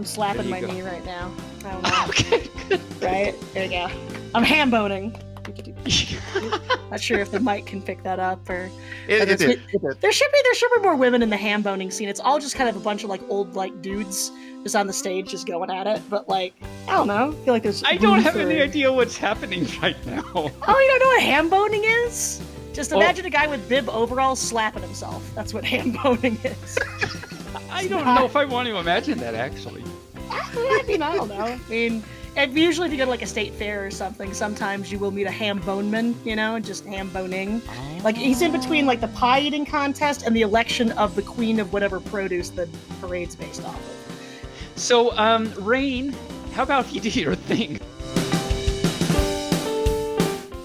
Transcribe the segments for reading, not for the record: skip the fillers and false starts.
I'm slapping my go. knee right now. I don't know. Okay, good. Right? There you go. I'm ham boning. Not sure if the mic can pick that up or. It did. There should be more women in the ham boning scene. It's all just kind of a bunch of like old like dudes just on the stage just going at it. But like I don't know. I feel like there's. I don't have any idea what's happening right now. Oh, you don't know what ham boning is? Just imagine a guy with bib overalls slapping himself. That's what ham boning is. I don't know if I want to imagine that actually. I mean, I don't know. I mean, usually if you go to like a state fair or something, sometimes you will meet a ham boneman, just ham boning. Oh. Like he's in between like the pie eating contest and the election of the queen of whatever produce the parade's based off of. So, Rain, how about you do your thing?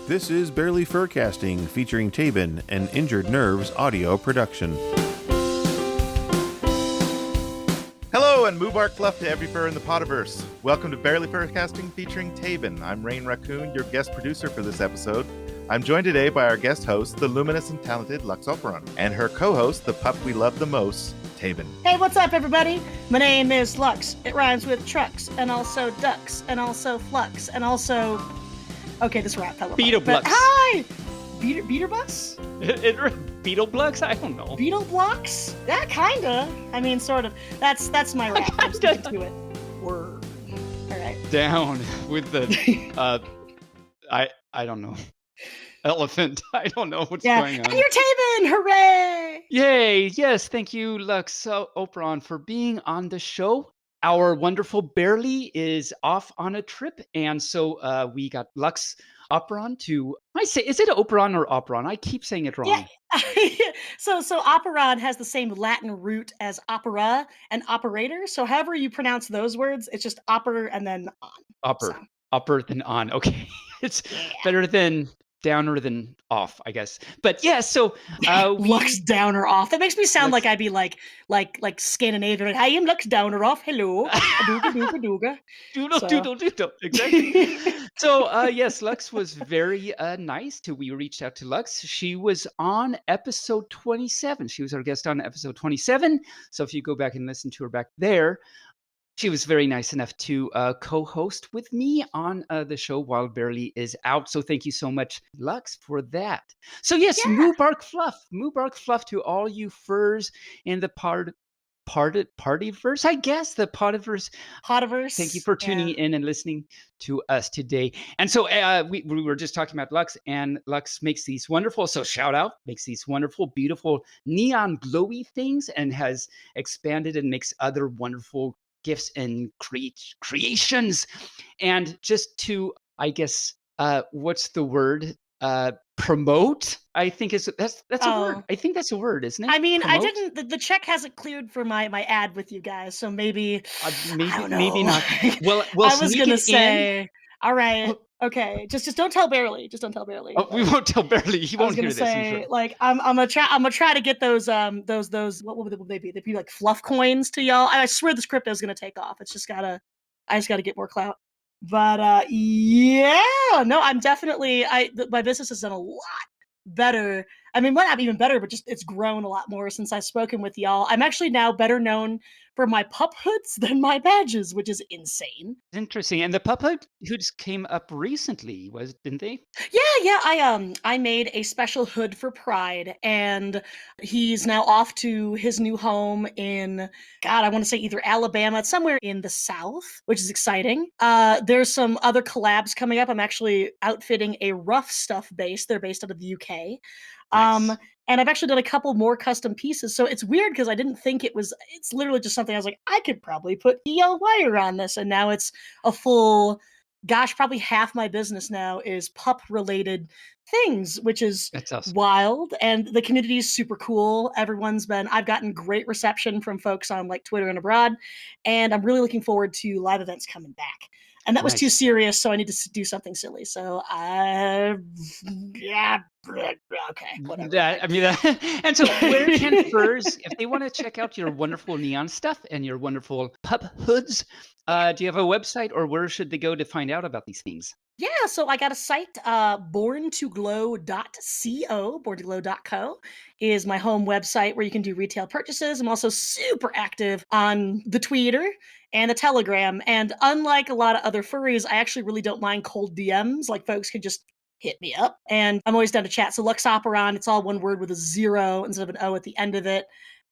This is Bearly Furcasting, featuring Taebyn and Injured Nerves audio production. Hello and Mubark Fluff to every fur in the Potiverse. Welcome to Bearly Furcasting featuring Taebyn. I'm Rain Raccoon, your guest producer for this episode. I'm joined today by our guest host, the luminous and talented Lux Operon, and her co-host, the pup we love the most, Taebyn. Hey, what's up, everybody? My name is Lux. It rhymes with trucks, and also ducks, and also flux, and also... Okay, this rap fell apart. Beetleblux. Hi! Beeterbus? Beetleblux? I don't know. Beetleblocks? Yeah, kinda. I mean, sort of. That's my rap. I'm sticking to it. Word. All right. Down with the, I don't know. Elephant. I don't know what's going on. And you're Taebyn! Hooray! Yay! Yes, thank you, Lux Operon, for being on the show. Our wonderful Bearly is off on a trip, and so we got Lux Operon to... is it Operon or Operon? I keep saying it wrong. Yeah. So Operon has the same Latin root as opera and operator. So however you pronounce those words, it's just oper and then on. Upper than on. Okay, it's better than downer than off, I guess. But yeah, so Lux down or off. That makes me sound like I'd be like Scandinavian. Like, I am Lux down or off. Hello. Dooga. Doodle. Exactly. So yes, Lux was very nice. We reached out to Lux. She was on episode 27. She was our guest on episode 27. So if you go back and listen to her back there, she was very nice enough to co-host with me on the show while Bearly is out. So thank you so much, Lux, for that. So yes, Mubark Fluff to all you furs in the Partiverse, I guess, the Potiverse. Thank you for tuning in and listening to us today. And so we were just talking about Lux, and Lux makes these wonderful, so shout out, makes these wonderful, beautiful neon glowy things and has expanded and makes other wonderful gifts and creations. And just to, I guess, what's the word? Promote, I think that's a word. I think that's a word, isn't it? I mean, Promote? I didn't. The check hasn't cleared for my ad with you guys, so maybe maybe not. Well, I was gonna say, all right, okay, just don't tell Bearly. Just don't tell Bearly. Oh, we won't tell Bearly. He won't hear this. Say, like, I'm gonna try to get those what would they be? They'd be like fluff coins to y'all. I swear this crypto is gonna take off. I just gotta get more clout. But I'm definitely my business has done a lot better. I mean, well, not even better, but just it's grown a lot more since I've spoken with y'all. I'm actually now better known for my pup hoods than my badges, which is insane. Interesting. And the pup hoods came up recently, didn't they? Yeah. I made a special hood for Pride, and he's now off to his new home in, God, I want to say either Alabama, somewhere in the South, which is exciting. There's some other collabs coming up. I'm actually outfitting a Rough Stuff base. They're based out of the UK. Nice. And I've actually done a couple more custom pieces. So it's weird because I didn't think it's literally just something I was like, I could probably put EL wire on this. And now it's a full, probably half my business now is pup related things, which is awesome. Wild. And the community is super cool. I've gotten great reception from folks on like Twitter and abroad. And I'm really looking forward to live events coming back. And that was too serious, so I need to do something silly. So, okay, whatever. And so where can furs, if they want to check out your wonderful neon stuff and your wonderful pup hoods, do you have a website, or where should they go to find out about these things? Yeah, so I got a site, borntoglow.co, borntoglow.co is my home website where you can do retail purchases. I'm also super active on the Twitter and the Telegram. And unlike a lot of other furries, I actually really don't mind cold DMs. Like folks can just hit me up and I'm always down to chat. So Lux Operon, it's all one word with a 0 instead of an O at the end of it.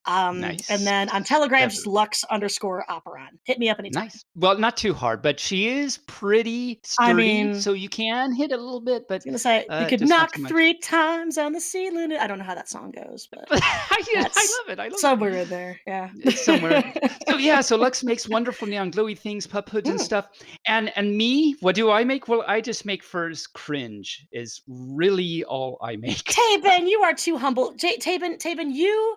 And Nice. then on Telegram, just Clever. Lux_Operon. Hit me up anytime. Nice. Well, not too hard, but she is pretty I sturdy, mean, so you can hit a little bit, but gonna say you could just not knock too much. 3 times on the ceiling. I don't know how that song goes, but I that's love it. I love it. somewhere in there. Yeah. It's somewhere. So yeah, so Lux makes wonderful neon glowy things, pup hoods and Mm. stuff. And me, what do I make? Well, I just make furs cringe is really all I make. Taebyn, you are too humble. Taebyn, you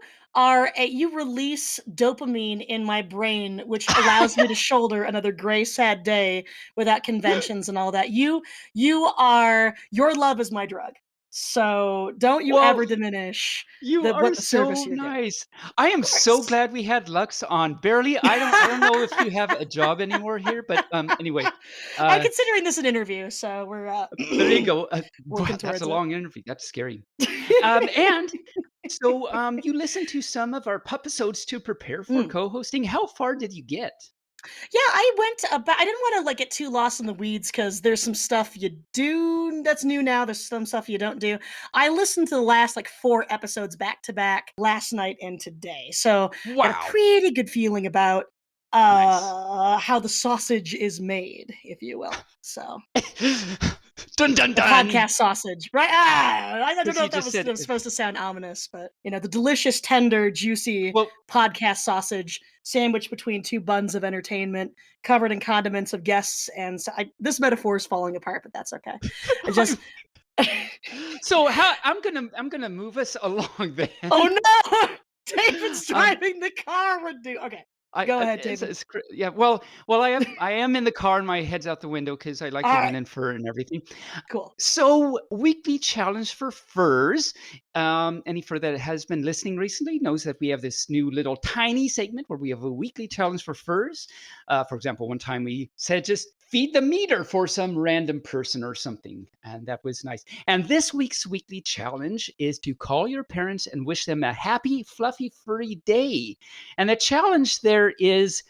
release dopamine in my brain, which allows me to shoulder another gray, sad day without conventions and all that. Your love is my drug. So don't you Well, ever diminish you are the service so you're doing. nice. I am Of so course. glad we had Lux on. Barely. I don't know if you have a job anymore here, but anyway, I'm uh considering this an interview, so we're there you go. Wow, working that's a towards it. long interview. That's scary. And so you listened to some of our pup episodes to prepare for Mm. co-hosting. How far did you get? Yeah, I went about. I didn't want to like get too lost in the weeds because there's some stuff you do that's new now. There's some stuff you don't do. I listened to the last like 4 episodes back to back last night and today, so got a Wow. pretty good feeling about Nice. how the sausage is made, if you will. So Dun dun the dun. podcast sausage, right? I don't Because know you if that just said was supposed to sound ominous, but the delicious, tender, juicy well, podcast sausage sandwiched between 2 buns of entertainment, covered in condiments of guests, and this metaphor is falling apart, but that's okay. I just, so how I'm gonna move us along then. oh no, David's Um, driving the car. Okay, I go ahead, David. yeah. Well, I am in the car and my head's out the window because I like All the right, wind and fur and everything. cool. So, weekly challenge for furs. Any fur that has been listening recently knows that we have this new little tiny segment where we have a weekly challenge for furs. For example, one time we said just feed the meter for some random person or something, and that was nice. And this week's weekly challenge is to call your parents and wish them a happy, fluffy, furry day. And the challenge there is,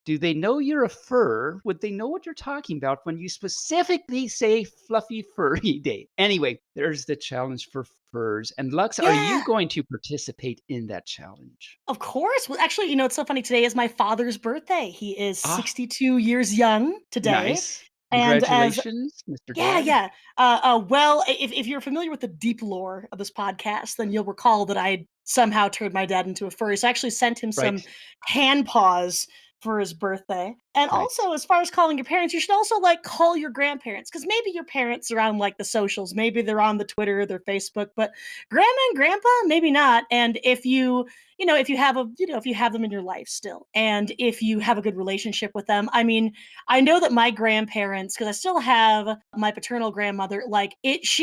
do they know you're a fur? Would they know what you're talking about when you specifically say fluffy furry day? Anyway, there's the challenge for furs. And Lux, are you Yeah, going to participate in that challenge? of course. Well, actually, it's so funny. Today is my father's birthday. He is Ah, 62 years young today, nice. and as Congratulations, Mr. yeah, Dad. yeah. Well, if you're familiar with the deep lore of this podcast, then you'll recall that I somehow turned my dad into a furry. So I actually sent him Right. some hand paws for his birthday. And Nice. also, as far as calling your parents, you should also like call your grandparents because maybe your parents are on like the socials, maybe they're on the Twitter, their Facebook, but grandma and grandpa, maybe not. And if you have if you have them in your life still, and if you have a good relationship with them, I mean, I know that my grandparents, because I still have my paternal grandmother, like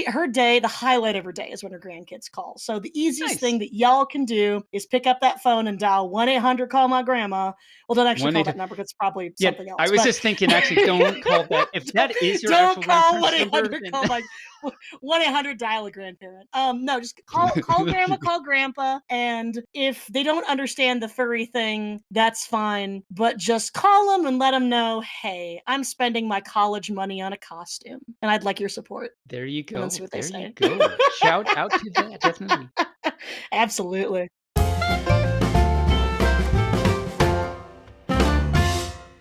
her day, the highlight of her day is when her grandkids call. So the easiest Nice. thing that y'all can do is pick up that phone and dial 1-800 call my grandma. Well, don't actually One call eight. that number because it's probably Yeah, something I else. was But just thinking, actually, don't call that. If that is your don't actual call grandparents' one eight number, hundred then call my 1-800 dial a grandparent. No, just call grandma, call grandpa, and if they don't understand the furry thing, that's fine. But just call them and let them know, hey, I'm spending my college money on a costume, and I'd like your support. there you And then see go. what they There you say. go. Shout out to that, definitely. Absolutely.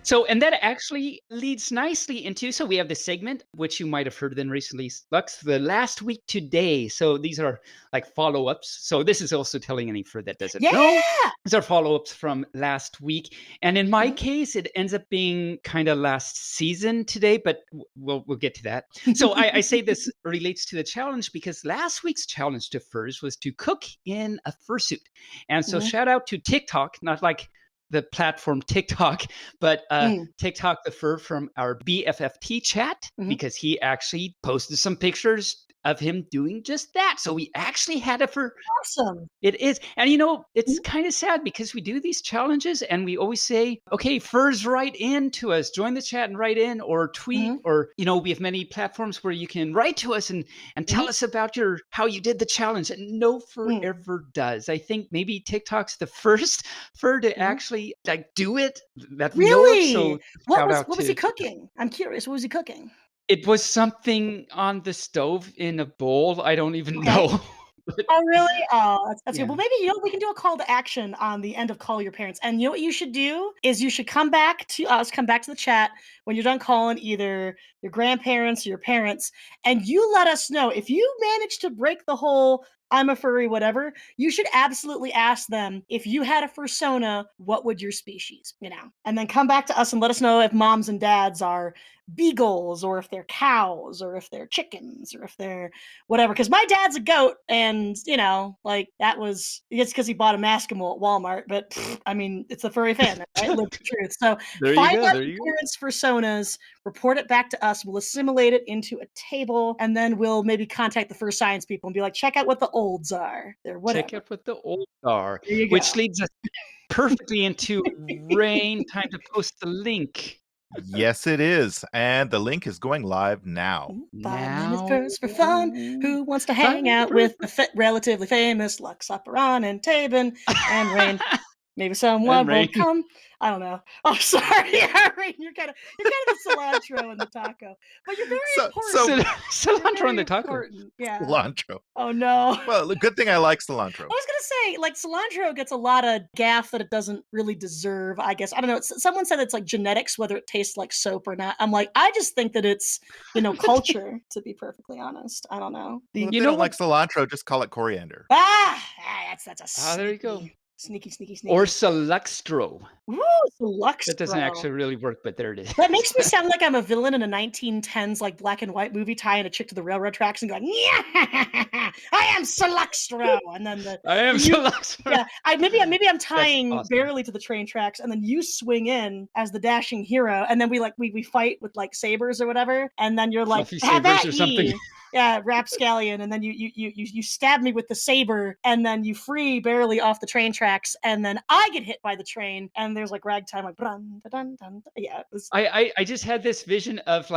So, and that actually leads nicely into, so we have this segment, which you might have heard then recently, Lux, the last week today. So these are like follow-ups. So this is also telling any fur that doesn't know. Yeah. These are follow-ups from last week. And in my Mhm. case, it ends up being kind of last season today, but we'll get to that. So I say this relates to the challenge because last week's challenge to furs was to cook in a fursuit. And so Mhm. shout out to TikTok, not like the platform TikTok, but Mm. TikTok the fur from our BFFT chat Mhm. because he actually posted some pictures of him doing just that. So we actually had it for Awesome. it is. And it's kind of sad because we do these challenges and we always say, okay, furs, write in to us, join the chat and write in, or tweet, or, we have many platforms where you can write to us and tell us about how you did the challenge. And no fur ever does. I think maybe TikTok's the first fur to actually do it that we know of. So what was he cooking? I'm curious. What was he cooking? It was something on the stove in a bowl. I don't even know. Oh, really? Oh, that's good. Well, maybe, we can do a call to action on the end of Call Your Parents. And you know what you should do is you should come back to us, come back to the chat when you're done calling either your grandparents or your parents, and you let us know if you manage to break the whole I'm a furry, whatever. You should absolutely ask them, if you had a fursona, what would your species, and then come back to us and let us know if moms and dads are beagles, or if they're cows, or if they're chickens, or if they're whatever. Because my dad's a goat, and that was it's because he bought a Maskimo at Walmart. But it's the furry fan, right? Live the truth. So find out your parents' personas, report it back to us. We'll assimilate it into a table, and then we'll maybe contact the First Science people and be like, check out what the olds are. They're whatever. Check out what the olds are, There which leads us perfectly into Rain. Time to post the link. Yes, it is. And the link is going live now. 5 minutes first for fun. Who wants to hang out with the relatively famous Lux Operon and Taebyn and Rain? Maybe someone will come. I don't know. Oh, sorry, Rain. You're kind of the cilantro in the taco, but you're very important. Cilantro in the taco. Yeah. Cilantro. Oh no. Well, good thing I like cilantro. I was gonna say, cilantro gets a lot of gaff that it doesn't really deserve. I guess I don't know. Someone said it's like genetics, whether it tastes like soap or not. I'm like, I just think that it's culture. To be perfectly honest, I don't know. Well, if you don't like cilantro, just call it coriander. That's a there you go. Sneaky. Or Cilantro. Ooh, Lux. That doesn't actually really work, but there it is. That makes me sound like I'm a villain in a 1910s black and white movie, tying a chick to the railroad tracks and going, yeah, I am Cilantro, and then I am Cilantro. Yeah, maybe I'm tying Bearly to the train tracks, and then you swing in as the dashing hero, and then we fight with sabers or whatever, and then you're like, have at or something. ye. Yeah, rapscallion, and then you stab me with the saber, and then you free Bearly off the train tracks, and then I get hit by the train, and there's ragtime, dun, dun, dun. Yeah. I just had this vision of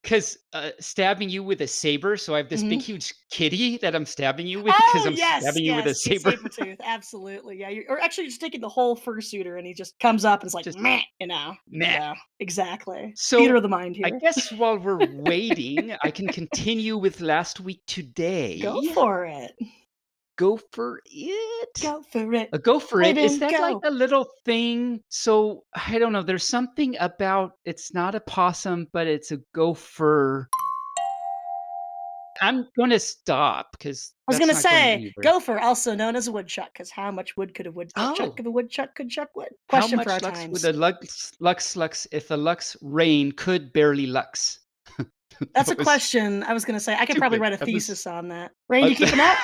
because stabbing you with a saber, so I have this big huge kitty that I'm stabbing you with because I'm stabbing you with a saber. Saber tooth, absolutely, yeah. Or actually, just taking the whole fursuiter, and he just comes up and it's like, meh, meh. Yeah, exactly. So theater of the mind here. I guess while we're waiting, I can continue with last week today. Go for it. Go for it. Go for it. Go for it. Is that like a little thing? So I don't know. There's something about it's not a possum, but it's a gopher. I'm going to stop because I was going to say gopher, also known as a woodchuck, because how much wood could a woodchuck if a woodchuck could chuck wood? Question for our times. How much lux would a lux if a lux rain could barely lux? That's a question. I was going to say I could probably write a thesis on that. Rain, you keeping up?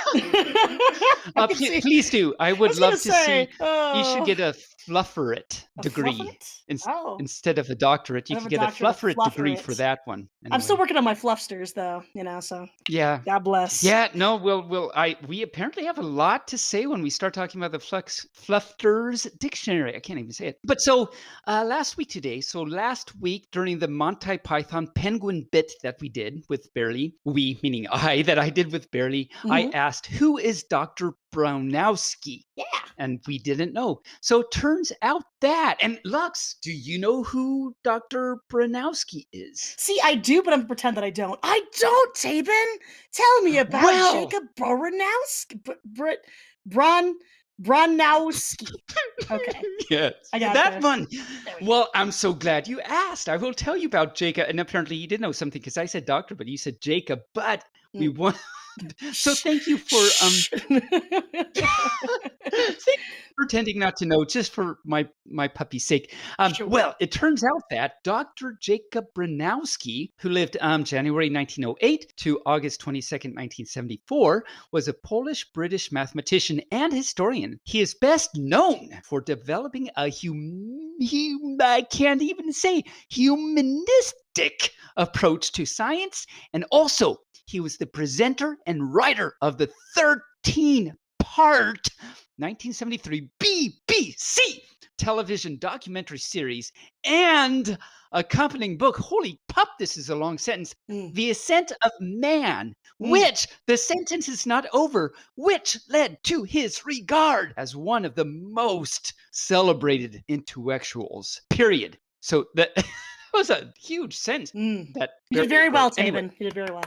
Please do. I would love to see. You should get a flufferet degree instead of a doctorate. You could get a flufferet degree for that one. Anyway. I'm still working on my fluffsters, though. So yeah. God bless. Yeah. No. We apparently have a lot to say when we start talking about the Fluffter's dictionary. I can't even say it. But so last week during the Monty Python penguin bit that we did with Bearly, we meaning I did with Bearly, I asked, who is Dr. Brownowski? Yeah. And we didn't know. So it turns out that, and Lux, do you know who Dr. Brownowski is? See, I do, but I'm going to pretend that I don't. I don't, Taebyn. Tell me about Jacob Brownowski. Okay. Yes. I got that one. Well, I'm so glad you asked. I will tell you about Jacob. And apparently you did know something because I said doctor, but you said Jacob. But we want. So thank you for pretending not to know, just for my puppy's sake. Sure. Well, it turns out that Dr. Jacob Brownowski, who lived January 1908 to August 22nd, 1974, was a Polish-British mathematician and historian. He is best known for developing a humanistic approach to science. And also, he was the presenter and writer of the 13-part 1973 BBC television documentary series and accompanying book. Holy pup, this is a long sentence. The Ascent of Man, which the sentence is not over, which led to his regard as one of the most celebrated intellectuals, period. So that was a huge sentence. You did very well, Taebyn. Anyway. You did very well.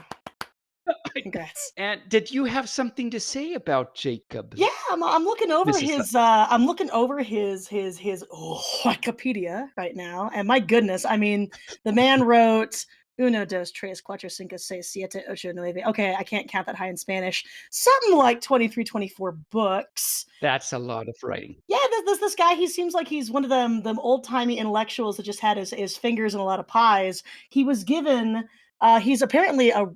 Congrats. And did you have something to say about Jacob? Yeah, I'm looking over Mrs. his I'm looking over his Wikipedia right now, and my goodness, I mean, the man wrote Uno, dos, tres, cuatro, cinco, seis, siete, ocho, nueve. Okay, I can't count that high in Spanish. Something like 23, 24 books. That's a lot of writing. Yeah, this guy, he seems like he's one of them old-timey intellectuals that just had his fingers in a lot of pies. He was given he's apparently a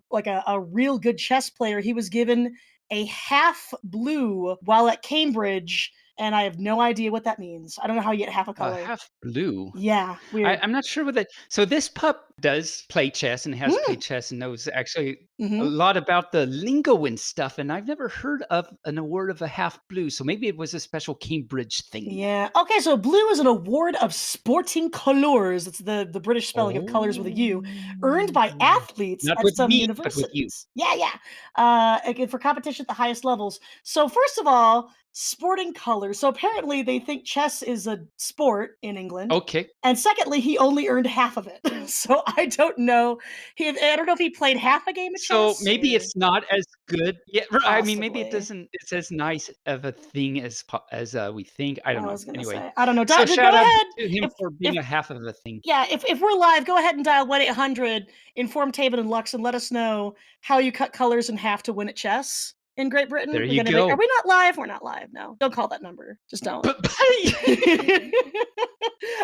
real good chess player. He was given a half blue while at Cambridge, and I have no idea what that means. I don't know how you get half a color. Half blue. Yeah, weird. I'm not sure what that. So this pup does play chess and has played chess and knows actually a lot about the lingo and stuff. And I've never heard of an award of a half blue. So maybe it was a special Cambridge thing. Yeah. Okay. So blue is an award of sporting colours. It's the British spelling of colours with a U, earned by athletes Not at with some me, universities. but with you. Yeah. Again, for competition at the highest levels. So first of all, sporting colours. So apparently they think chess is a sport in England. Okay. And secondly, he only earned half of it. So I don't know. I don't know if he played half a game of So chess. maybe it's not as good. Yeah, I mean, maybe it Possibly. doesn't. It's as nice of a thing as we think. I don't know. was gonna Anyway, say. I don't know. so Go shout out ahead. to him If- for being if- a half of a thing. Yeah, if we're live, go ahead and dial 1-800, inform Taebyn and Lux, and let us know how you cut colors in half to win at chess in Great Britain. There We're you gonna go. Are we not live? We're not live. No, don't call that number. Just don't.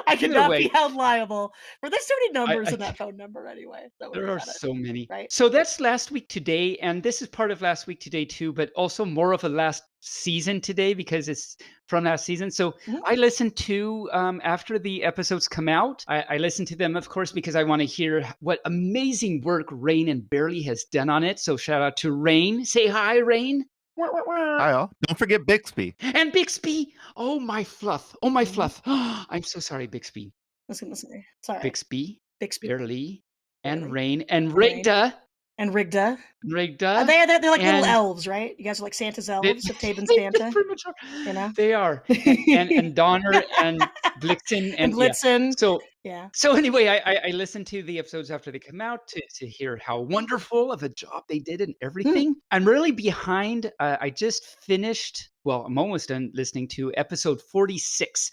I cannot be held liable for there's so many numbers in that phone number anyway. There are so many. Right. So that's last week today, and this is part of last week today too, but also more of a last season today because it's from last season. So I listened to after the episodes come out. I listened to them, of course, because I want to hear what amazing work Rain and Bearly has done on it. So shout out to Rain. Say hi, Rain. Hi, all. Don't forget Bixby. And Bixby. Oh, my fluff. Oh, my fluff. I'm so sorry, Bixby. I was gonna say. Sorry. Bixby, Bearly, and Bearly. Rain, and Rigda. And Rigda. Rigda. They're like little and- elves, right? You guys are like Santa's elves, if Taebyn's They Santa. pretty much are. You know? They are. And Donner and Blitzen. And Blitzen. Yeah. So anyway, I listened to the episodes after they come out to hear how wonderful of a job they did and everything. I'm really behind. I just finished, well, I'm almost done listening to episode 46.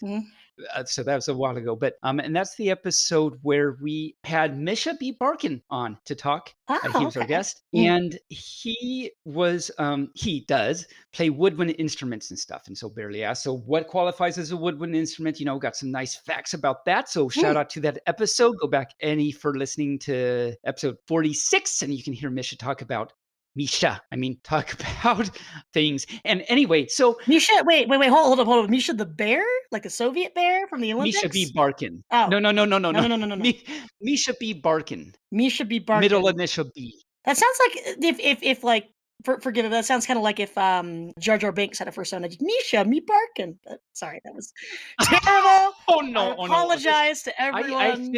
So that was a while ago, but and that's the episode where we had Misha B. Barkin on to talk. He was our guest, and he does play woodwind instruments and stuff. And so Bearly asked, so what qualifies as a woodwind instrument? You know, got some nice facts about that. So shout out to that episode. Go back for listening to episode 46, and you can hear Misha talk about things. And anyway, so Misha, wait, hold on. Misha the bear? Like a Soviet bear from the Olympics? Misha B. Barkin. Oh. No. No. Misha B. Barkin. Misha B. Barkin. Middle initial B. That sounds like if like forgive me, that sounds kind of like if Jar Jar Binks had a first son. Misha me Barkin. Sorry, that was terrible. I apologize to everyone.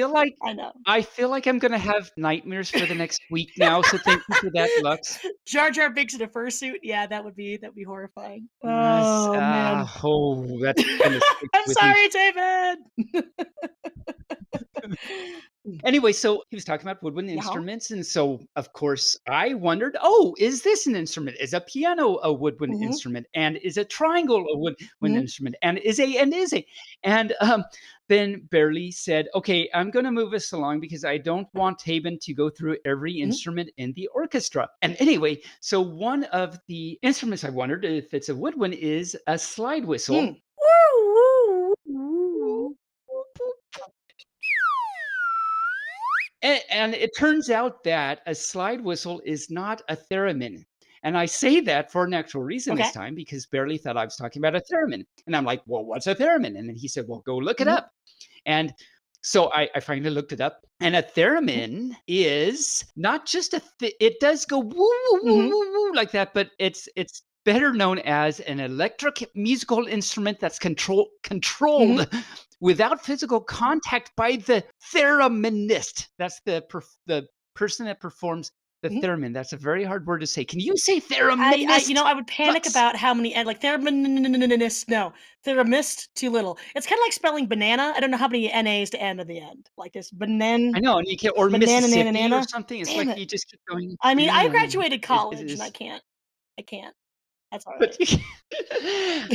I feel like I'm gonna have nightmares for the next week now. So thank you for that, Lux. Jar Jar Binks in a fursuit. Yeah, that'd be horrifying. Oh man. That's kind of I'm sorry, Taebyn. Anyway, so he was talking about woodwind instruments, and so of course I wondered, is this an instrument? Is a piano a woodwind instrument? And is a triangle a woodwind instrument? And is a? And then Bearly said, okay, I'm going to move us along because I don't want Taebyn to go through every instrument in the orchestra. And anyway, so one of the instruments I wondered if it's a woodwind is a slide whistle. And it turns out that a slide whistle is not a theremin. And I say that for an actual reason this time because Bearly thought I was talking about a theremin. And I'm like, well, what's a theremin? And then he said, well, go look it up. And So I finally looked it up, and a theremin is not just it does go woo woo woo Mhm. woo woo like that, but it's better known as an electric musical instrument that's controlled without physical contact by the thereminist. That's the person that performs the Mhm. theremin. That's a very hard word to say. Can you say You know, thereminist? I would panic Lux? about how many like thereminist. No, theramist too little. It's kind of like spelling banana. I don't know how many NAs to end at the end. Like this I banan, know, and you can or banana, nana, Mississippi or nana. something. It's Damn like it! you just keep going. I mean, I Yeah, graduated it college and I is. can't. I can't. That's all But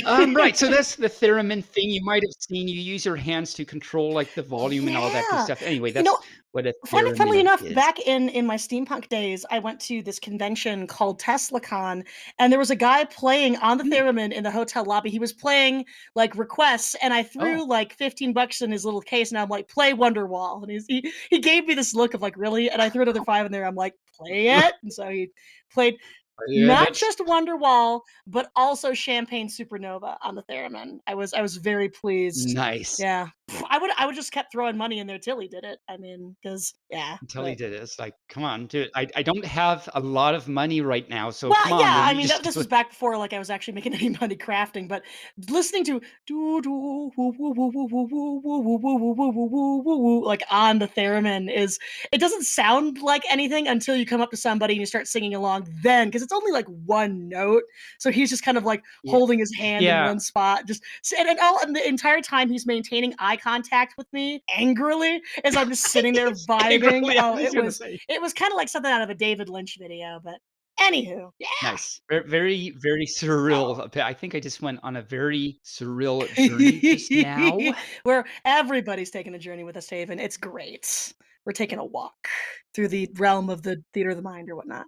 right. right, so that's the theremin thing you might have seen. You use your hands to control, like, the volume and all that good Yeah. stuff. Anyway, You that's know, what a funnily theremin enough, is. back in my steampunk days, I went to this convention called TeslaCon, and there was a guy playing on the Hmm. theremin in the hotel lobby. He was playing like requests, and I Oh. threw like $15 in his little case, and I'm like, "Play Wonderwall," and he gave me this look of like, "Really?" And I threw another 5 in there. I'm like, "Play it," and so he played Yeah, not that's just Wonderwall, but also Champagne Supernova on the theremin. I was very pleased. nice. Yeah. I would just kept throwing money in there till he did it. I mean, because yeah, Until he but did it. It's like, "Come on, dude. I don't have a lot of money right now, so well, come on, yeah, will I you mean, just this do was it?" back before, like, I was actually making any money crafting, but listening to doo doo woo woo woo woo woo woo woo woo woo woo woo woo woo woo, like, on the theremin is it doesn't sound like anything until you come up to somebody and you start singing along then, because it's only, like, one note, so he's just kind of, like, Yeah. holding his hand in Yeah. one spot, just and the entire time he's maintaining eye contact with me angrily as I'm just sitting there vibing. Angrily, I Oh, was gonna say. it was kinda like something out of a David Lynch video, but anywho, yeah. Nice. Very, very surreal. Oh. I think I just went on a very surreal journey just now. Where everybody's taking a journey with us, Taven. It's great. We're taking a walk through the realm of the theater of the mind or whatnot.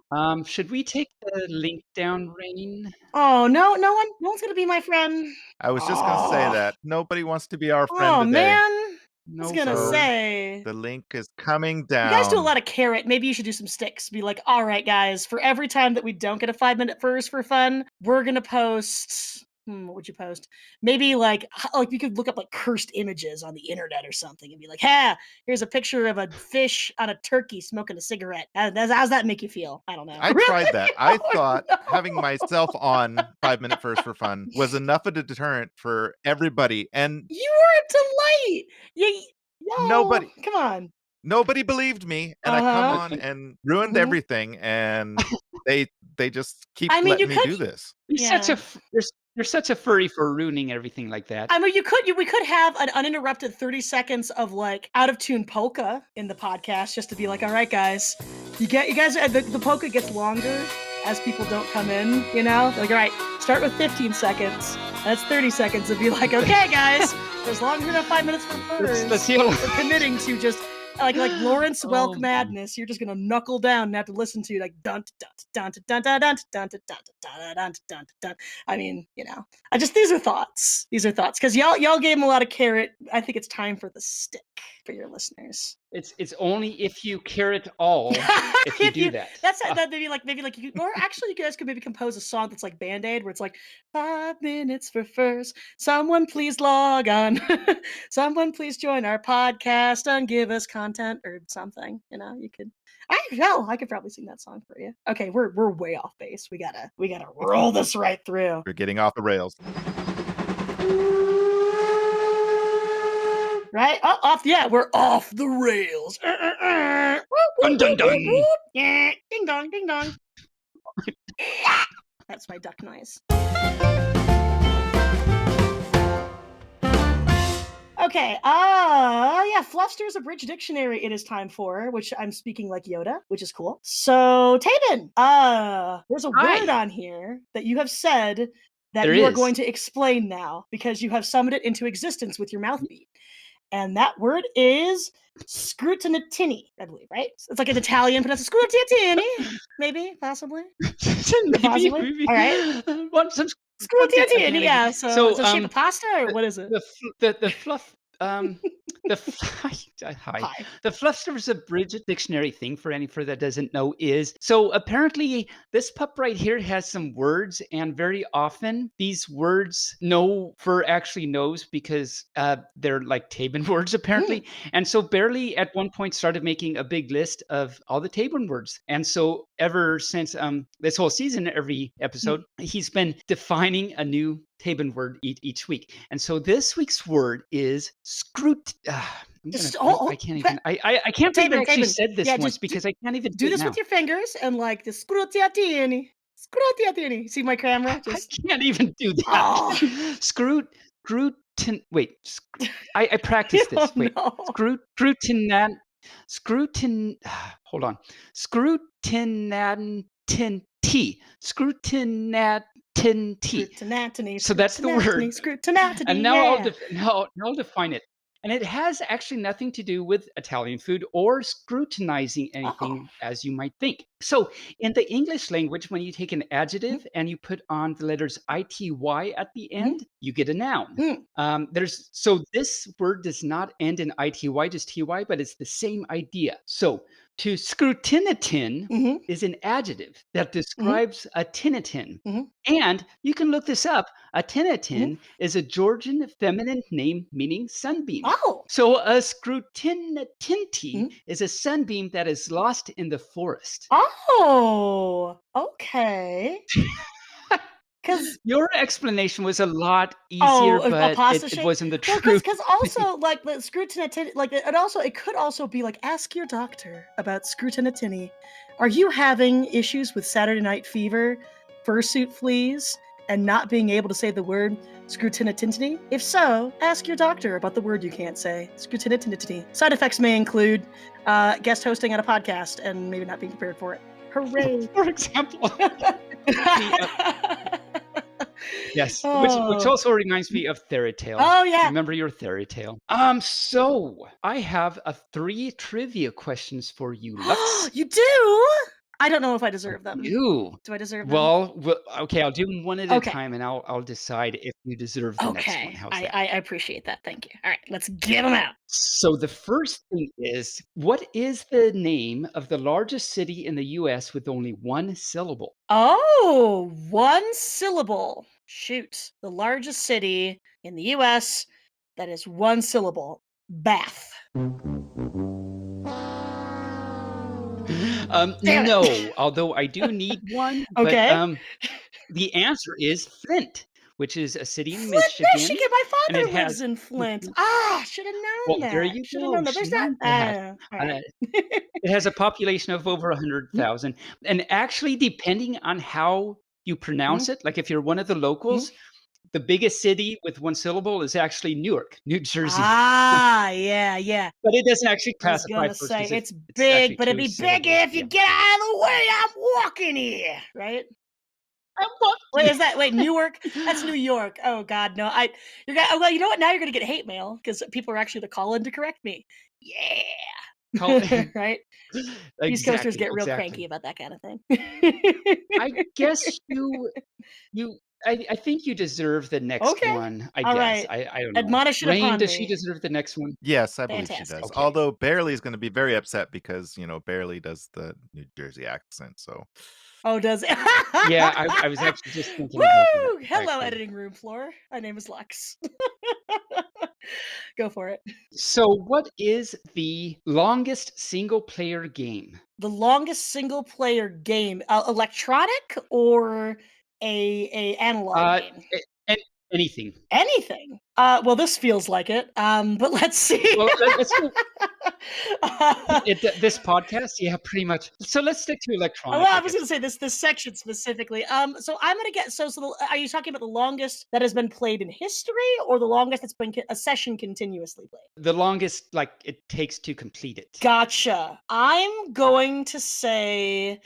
Should we take the link down, Rain? Oh, no one's gonna be my friend. I was just gonna say Oh, that. Nobody wants to be our friend oh today. man. I was No, gonna So sir. say. the link is coming You guys do a down. lot of carrot. Maybe you should do some sticks. Be like, all right, guys, for every time that we don't get a 5 minute verse for fun, we're gonna post. What would you post? Maybe like you could look up like cursed images on the internet or something and be like, "Ha! Here's a picture of a fish on a turkey smoking a cigarette." How's that make you feel? I don't know. I Really? tried that. I Oh thought having no! myself on 5 minute first for fun was enough of a deterrent for everybody, and You were a delight. You, yo, nobody come on. nobody believed me, and I come Uh on and ruined huh. everything, and they just keep I mean, you letting me could. do this. You're such a Yeah. you're such a furry for ruining everything like that. I mean, we could have an uninterrupted 30 seconds of like out of tune polka in the podcast just to be like, all right, guys, you guys, the polka gets longer as people don't come in, you know? Like, all right, start with 15 seconds. That's 30 seconds and be like, okay, guys, as long as we have 5 minutes for Let's first, hear. we're committing to just like Lawrence Welk Oh, man. madness. You're just gonna knuckle down and have to listen to like dun dun dun dun dun dun dun dun dun dun dun dun. I mean, you know, these are thoughts. These are thoughts because y'all gave him a lot of carrot. I think it's time for the stick for your listeners. It's only if you carrot all if you If do you that. that maybe like you or actually you guys could maybe compose a song that's like Band-Aid where it's like 5 minutes for first. Someone please log on. Someone please join our podcast and give us content or something. You know, you could. I could probably sing that song for you. Okay, we're way off base. We gotta roll this right through. We're getting off the rails. Right? Oh, off. Yeah, we're off the rails. Dun dun dun. Yeah, ding dong, ding dong. That's my duck noise. Okay, yeah, Fluster's Abridged Dictionary it is time for, which I'm speaking like Yoda, which is cool. So, Taben, there's a word Hi. on here that you have said that There you are is. going to explain now because you have summoned it into existence with your mouth beat. And that word is Scrutinatinty, I believe, right? It's like an Italian pronunciation. Scrutinatinty, maybe, possibly. maybe, Possibly. maybe. All right. Want some Scrutinatinty, Scrutinatinty. yeah. So, So, is it a shape of pasta or what is it? the fluff the hi. Hi. The Fluffster's abridged dictionary thing for any that doesn't know is so apparently this pup right here has some words, and very often these words Fur actually knows because they're like Taebyn words apparently. And so Bearly at one point started making a big list of all the Taebyn words, and so ever since this whole season, every episode he's been defining a new Taebyn word each week. And so this week's word is I can't even. I can't believe I actually said this once because I can't even do this now. with your fingers and like the Scrutinatinty. Scrutinatinty. See my camera? I can't even do that. Wait. I practiced this. Wait. No. Hold on. Scrutinatinty. Scrutinatinty. So that's the word. Scrutinatinty. And now I'll define it. And it has actually nothing to do with Italian food or scrutinizing anything as you might think. So in the English language, when you take an adjective and you put on the letters ity at the end, you get a noun. So this word does not end in ity, just ty, but it's the same idea. So to scrutinatin is an adjective that describes a tinatin. And you can look this up. A tinatin is a Georgian feminine name meaning sunbeam. Oh. So a scrutinatinty is a sunbeam that is lost in the forest. Oh, okay. Because your explanation was a lot easier, but it wasn't the truth. Because also, like the scrutinatinty, like it could also be like ask your doctor about scrutinatinty. Are you having issues with Saturday night fever, fursuit fleas, and not being able to say the word scrutinatinty? If so, ask your doctor about the word you can't say, scrutinatinty. Side effects may include guest hosting on a podcast and maybe not being prepared for it. Hooray! For example. Yes, which also reminds me of Fairy Tale. Oh yeah, remember your Fairy Tale. So I have 3 trivia questions for you, Lux. You do? I don't know if I deserve them. Do I deserve them? Well, okay, I'll do them one at a time, and I'll decide if you deserve the next one. How's that? I appreciate that. Thank you. All right, let's get them out. So the first thing is, what is the name of the largest city in the U.S. with only one syllable? Oh, one syllable. Shoot. The largest city in the U.S. that is one syllable. Bath. No, although I do need one. Okay. But, the answer is Flint, which is a city in Flint, Michigan. My father lives in Flint. Should have known that. There you Should have go. known that. There's that. Right. It has a population of over 100,000. And actually, depending on how you pronounce it, like if you're one of the locals, the biggest city with one syllable is actually Newark, New Jersey. Yeah. But it doesn't actually classify. I was gonna say it's big, but it'd be bigger if you get out of the way. I'm walking here, right? Wait, is that Newark? That's New York. Oh God, no! Well, you know what? Now you're gonna get hate mail because people are actually calling to correct me. Yeah, right. East Coasters get real cranky about that kind of thing. I guess I think you deserve the next one. I guess. Right. I don't know. Admonish it Rain, upon does me. she deserve the next one? Yes, I believe she does. Fantastic. Although Bearly is going to be very upset because Bearly does the New Jersey accent. So. Oh, does it? Yeah, I was actually just thinking. Woo! About that. Hello, editing room floor. My name is Lux. Go for it. So, what is the longest single-player game? The longest single-player game, electronic or a analog game? Anything. Anything. Well, this feels like it. But let's see. Well, this podcast, yeah, pretty much. So let's stick to electronic. Well, I was going to say this section specifically. So I'm going to get. Are you talking about the longest that has been played in history, or the longest that's been a session continuously played? The longest, it takes to complete it. Gotcha. I'm going to say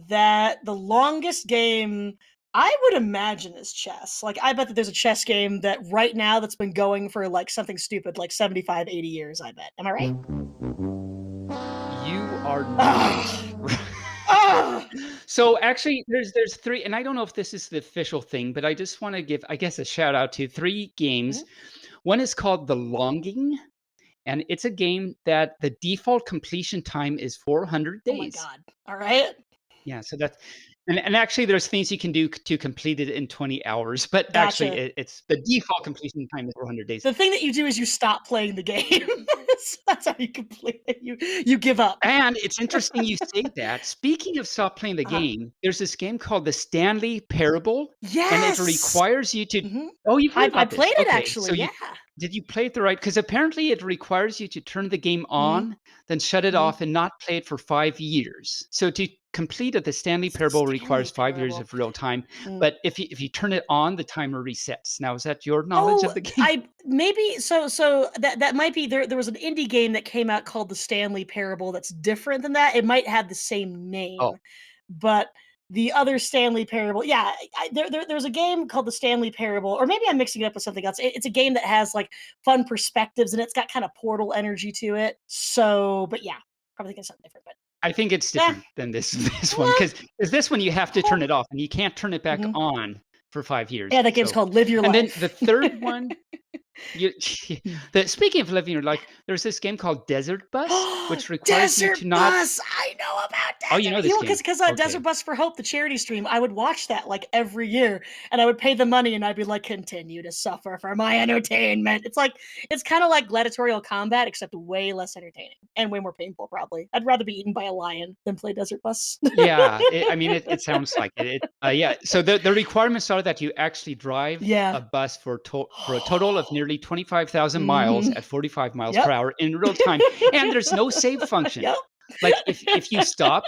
that the longest game, I would imagine, is chess. I bet that there's a chess game that right now that's been going for something stupid, 75, 80 years, I bet. Am I right? You are not. So actually, there's 3, and I don't know if this is the official thing, but I just want to give, I guess, a shout out to 3 games One is called The Longing, and it's a game that the default completion time is 400 Oh my days. god. All right. Yeah, so that's and actually there's things you can do to complete it in 20 hours, but actually Gotcha. it's the default completion time is 400 days. The thing that you do is you stop playing the game. That's how you complete it. You give up. And it's interesting you say that. Speaking of stop playing the Uh-huh. game, there's this game called The Stanley Parable, and it Yes. requires you to Mhm. Oh, you've heard I about this. played it Okay, actually. so Yeah. did you play it the right? Because apparently it requires you to turn the game Mhm. on, then shut it Mhm. off and not play it for 5 years. So to complete it, The Stanley Parable requires Stanley 5 years Parable. of real time, Mm. but if you turn it on, the timer resets. Now, is that your knowledge Oh, of the game? I maybe so that might be there was an indie game that came out called The Stanley Parable that's different than that. It might have the same name, Oh, but the other Stanley Parable, yeah, there's a game called The Stanley Parable, or maybe I'm mixing it up with something else. It's a game that has like fun perspectives and it's got kind of Portal energy to it. So, but yeah, probably think it's something different. But I think it's yeah, different than this this one because this one you have to turn it off and you can't turn it back Mhm. on for 5 years. Yeah, that game's So, called Live Your and then Life. the third one, you Mm. speaking of living your life, there's this game called Desert Bus, which requires you Desert to not Bus! I know about Oh, you Desert know you this know, game. because Desert Okay. Bus for Hope, the charity stream, I would watch that, like, every year, and I would pay the money, and I'd be like, "Continue to suffer for my entertainment." It's kinda like gladiatorial combat, except way less entertaining, and way more painful, probably. I'd rather be eaten by a lion than play Desert Bus. Yeah, I mean, it sounds like it. Yeah, so the requirements are that you actually drive Yeah. a bus for a total of nearly 25,000 miles Mhm. at 45 miles per Yep. hour in real time, and there's no save function. Yep. Like, if you stop,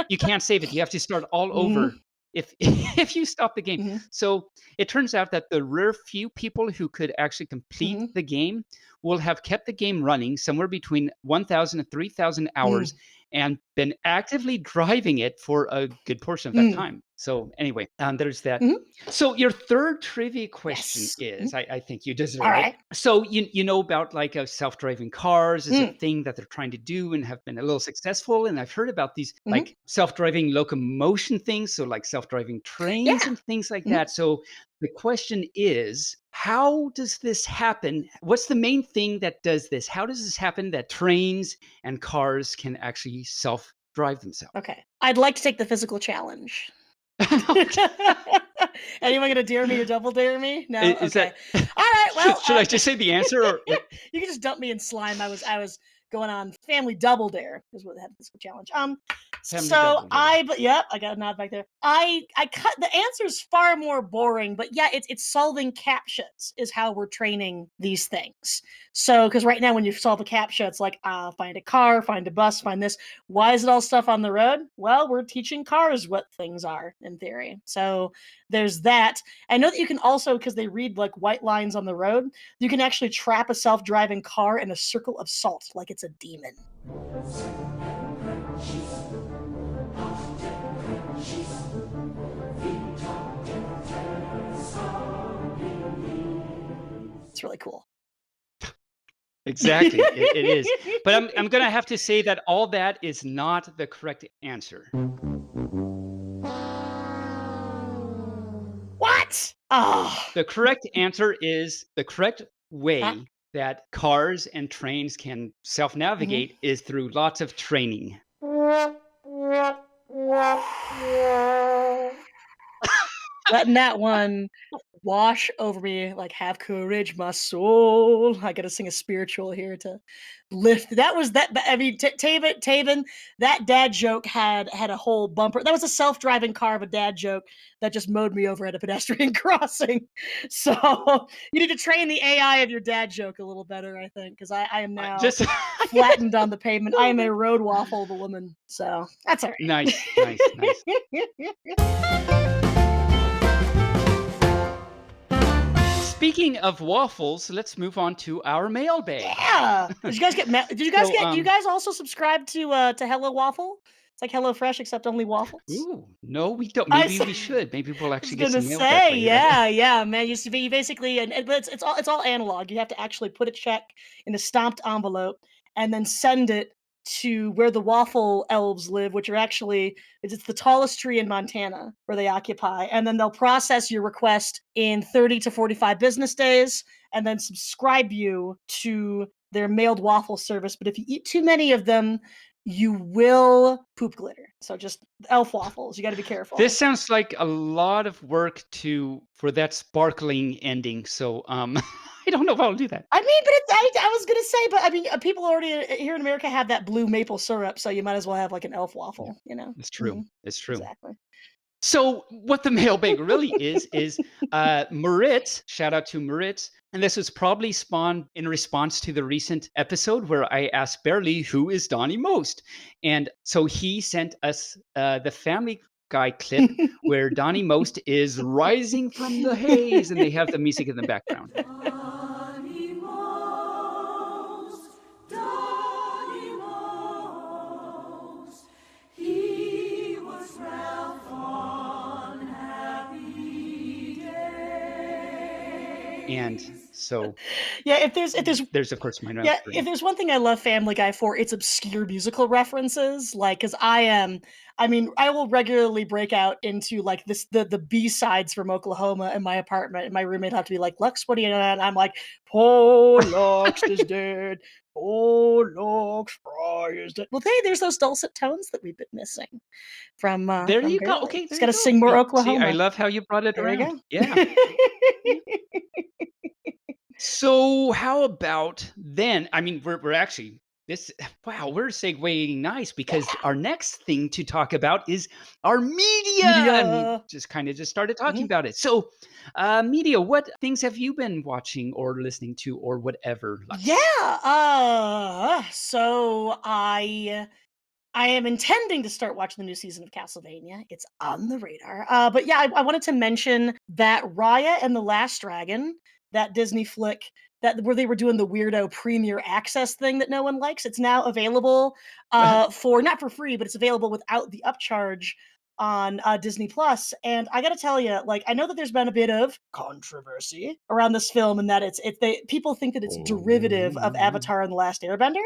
you can't save it. You have to start all over Mhm. if if you stop the game. Mhm. So, it turns out that the rare few people who could actually complete Mhm. the game will have kept the game running somewhere between 1,000 and 3,000 Mm. hours and been actively driving it for a good portion of that Mm. time. So anyway, there's that. Mhm. So your third trivia question Yes. is, Mhm. I think you deserve it. Alright. So you know about like self-driving cars is a Mm. thing that they're trying to do and have been a little successful. And I've heard about these Mhm. like self-driving locomotion things, so like self-driving trains Yeah. and things like Mhm. that. So the question is, how does this happen? What's the main thing that does this? How does this happen that trains and cars can actually self-drive themselves? Okay. I'd like to take the physical challenge. Okay. Anyone gonna dare me or double dare me? No? Is Okay. that Alright, well, should I just say the answer or you can just dump me in slime. I was going on family double dare is what had this challenge. family So double dare? but yep, I got a nod back there. I cut the answer's far more boring, but yeah, it's solving captchas is how we're training these things. So because right now when you solve a captcha, it's like find a car, find a bus, find this. Why is it all stuff on the road? Well, we're teaching cars what things are in theory. So there's that. I know that you can also, because they read like white lines on the road, you can actually trap a self-driving car in a circle of salt like it's a demon. It's really cool. Exactly, it is. But I'm gonna have to say that all that is not the correct answer. What? Oh. The correct answer is the correct Huh? way that cars and trains can Mhm. self-navigate is through lots of training. Letting that one wash over me like have courage, my soul. I gotta sing a spiritual here to lift. That was that. I mean, Taebyn, that dad joke had a whole bumper. That was a self-driving car of a dad joke that just mowed me over at a pedestrian crossing. So you need to train the AI of your dad joke a little better, I think, because I am now Just flattened on the pavement. I am a road waffle of a woman, so that's all right. Nice, nice, nice. Speaking of waffles, let's move on to our mailbag. Yeah. Did you guys get? Did you guys So, get? Do you guys also subscribe to Hello Waffle? It's like Hello Fresh, except only waffles. no, we don't. I Maybe s- we should. Maybe we'll was actually get gonna some mail that say, way. yeah, man. Used to be basically, but it's all analog. You have to actually put a check in a stamped envelope and then send it to where the waffle elves live, which are actually it's the tallest tree in Montana where they occupy, and then they'll process your request in 30 to 45 business days, and then subscribe you to their mailed waffle service. But if you eat too many of them, you will poop glitter. So just elf waffles. You got to be careful. This sounds like a lot of work for that sparkling ending. So I don't know if I'll do that. I mean, but I was gonna say, but I mean, people already here in America have that blue maple syrup, so you might as well have like an elf waffle. You know, It's true. Mhm. It's true. Exactly. So what the mailbag really is Marit, shout out to Marit. And this was probably spawned in response to the recent episode where I asked Bearly, who is Donnie most? And so he sent us the Family Guy clip where Donnie Most is rising from the haze and they have the music in the background. Donnie Most, Donnie Most, he was Ralph on Happy Days. And so Yeah, if there's there's of course my notes. yeah, if there's one thing I love Family Guy for, it's obscure musical references. Like, because I mean, I will regularly break out into like the B-sides from Oklahoma in my apartment, and my roommate will have to be like, Lux, what are you doing? And I'm like, poor Lux is dead. Poor Lux Fry is dead. Well, hey, there's those dulcet tones that we've been missing from There from you go. Bearly. Okay, Just there got to you go. sing more See, Oklahoma. I love how you brought it There around. you go. Yeah. So how about then? I mean, we're actually this. Wow, we're segueing nice because our next thing to talk about is our media. And we Media. just started talking about it. So, media. What things have you been watching or listening to or whatever? Lux? Yeah. So I am intending to start watching the new season of Castlevania. It's on the radar. But yeah, I wanted to mention that Raya and the Last Dragon, that Disney flick that where they were doing the weirdo premiere access thing that no one likes. It's now available for not for free, but it's available without the upcharge on Disney Plus. And I got to tell you, like, I know that there's been a bit of controversy around this film, and that people think that it's derivative of Avatar and the Last Airbender.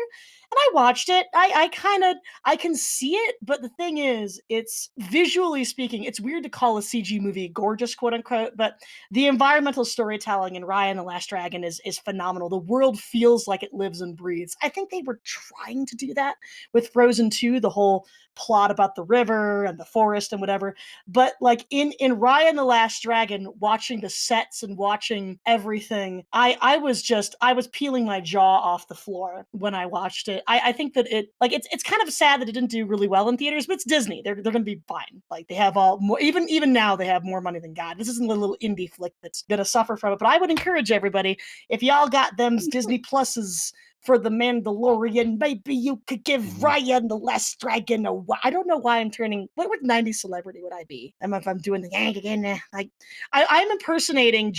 And I watched it. I can see it, but the thing is, it's visually speaking, it's weird to call a CG movie gorgeous, quote unquote, but the environmental storytelling in Raya and the Last Dragon is phenomenal. The world feels like it lives and breathes. I think they were trying to do that with Frozen 2, the whole plot about the river and the forest and whatever. But like in Raya and the Last Dragon, watching the sets and watching everything, I was peeling my jaw off the floor when I watched it. I think that it's kind of sad that it didn't do really well in theaters, but it's Disney. They're gonna be fine. Like they have all more, even now they have more money than God. This isn't a little indie flick that's gonna suffer from it. But I would encourage everybody, if y'all got them Disney Pluses for The Mandalorian, maybe you could give Raya and the Last Dragon a I don't know why I'm turning. What 90s celebrity would I be? If I'm doing the gang again, like I'm impersonating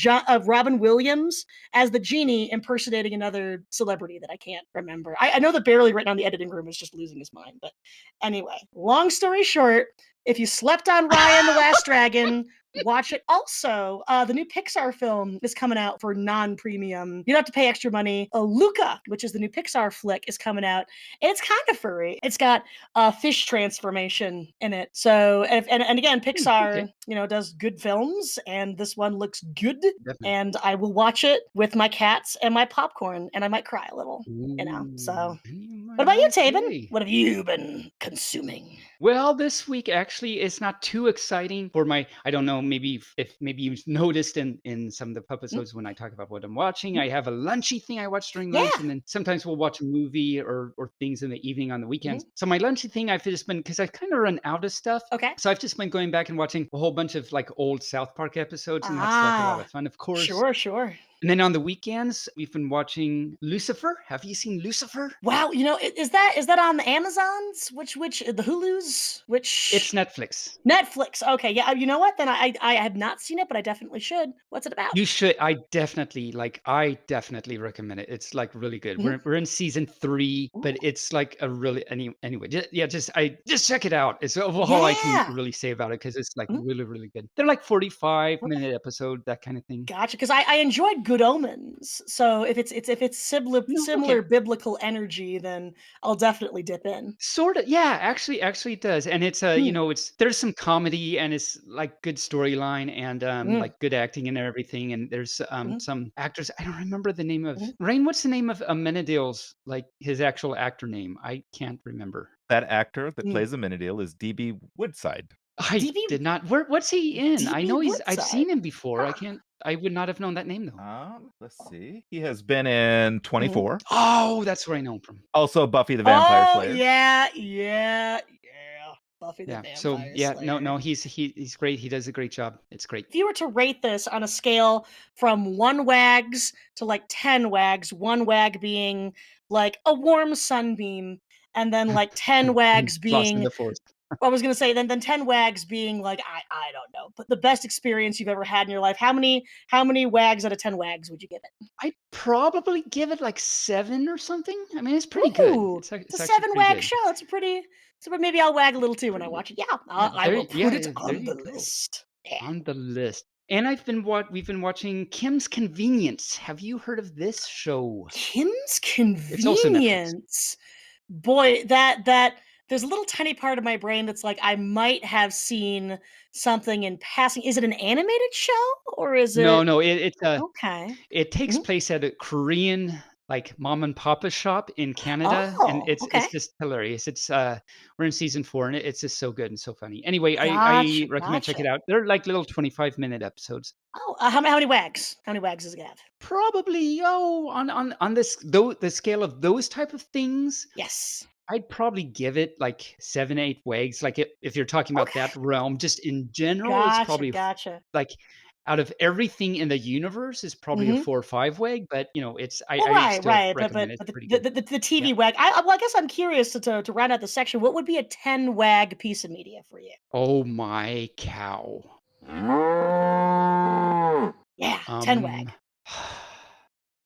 Robin Williams as the genie, impersonating another celebrity that I can't remember. I know that Bearly right now in the editing room is just losing his mind. But anyway, long story short, if you slept on Raya and the Last Dragon, watch it. Also, the new Pixar film is coming out for non-premium. You don't have to pay extra money. Luca, which is the new Pixar flick, is coming out. And it's kind of furry. It's got fish transformation in it. So, and again, Pixar, does good films, and this one looks good. Definitely. And I will watch it with my cats and my popcorn, and I might cry a little. So. What about you, Taebyn? What have you been consuming? Well, this week actually is not too exciting for my. I don't know. Maybe if you've noticed in some of the episodes when I talk about what I'm watching, I have a lunchy thing I watch during lunch, and then sometimes we'll watch a movie or things in the evening on the weekends. So my lunchy thing, I've just been because I've kind of run out of stuff. Okay. So I've just been going back and watching a whole bunch of like old South Park episodes, and that's like a lot of fun, of course. Sure. And then on the weekends, we've been watching Lucifer. Have you seen Lucifer? Wow, is that on the Amazons? Which the Hulus? Which It's Netflix. Netflix. Okay, yeah. You know what? Then I have not seen it, but I definitely should. What's it about? You should. I definitely recommend it. It's like really good. We're in season 3, but it's like a really anyway. Just check it out. It's all I can really say about it because it's like really really good. They're like 45-minute episode, that kind of thing. Gotcha. Because I enjoyed Good Omens. So if it's similar No, similar okay. biblical energy, then I'll definitely dip in. Sort of, yeah, actually it does, and it's, Hmm. there's some comedy, and it's, like, good storyline and, Mm, like, good acting and everything, and there's, mhm, some actors. I don't remember the name of mhm. Rain, what's the name of Amenadiel's, like, his actual actor name? I can't remember. That actor that Mm. plays Amenadiel is DB Woodside. I DB did not what's he in? I DB know I've Woodside. seen him before. Huh. I would not have known that name, though. Let's see. He has been in Mhm. 24. Oh, that's where I know him from. Also Buffy the Vampire Oh Slayer. yeah. Buffy the Yeah, so, Vampire yeah, no, Slayer. he's great, he does a great job, it's great. If you were to rate this on a scale from 1 wags to like 10 wags, 1 wag being like a warm sunbeam, and then like 10 wags Lost in being, the forest. I was gonna say, then 10 wags being like, I don't know, but the best experience you've ever had in your life. How many wags out of 10 wags would you give it? I'd probably give it, like, 7 or something. I mean, it's pretty good. Ooh, It's it's a actually pretty 7 wag good. show. It's a pretty. So but maybe I'll wag a little too when I Pretty good. watch it. Yeah, Yeah, I will put it there on you the go. list. Yeah. On the list. And we've been watching Kim's Convenience. Have you heard of this show? Kim's It's also Netflix. Convenience. Boy, that there's a little tiny part of my brain that's like, I might have seen something in passing. Is it an animated show or is No, it no, it's okay? it takes Mhm. place at a Korean, like, mom and papa shop in Canada, and Oh, it's okay. just hilarious. We're in season 4, and it's just so good and so funny. Anyway, I Gotcha, recommend check it gotcha. out. They're like little 25-minute episodes. Oh, how many wags? How many wags does it have? Probably, on this though the scale of those type of things, Yes. I'd probably give it like 7, 8 wags. Like if you're talking about that Okay. realm, just in general, it's Gotcha, probably gotcha. like out of everything in the universe is probably a Mhm. 4 or 5 wag, but Well, I right, still right, recommend it. but It's pretty the good. the the the Yeah. TV wag. Well, I guess I'm curious to round out the section. What would be a 10 wag piece of media for you? Oh my cow. Yeah, 10 wag. Um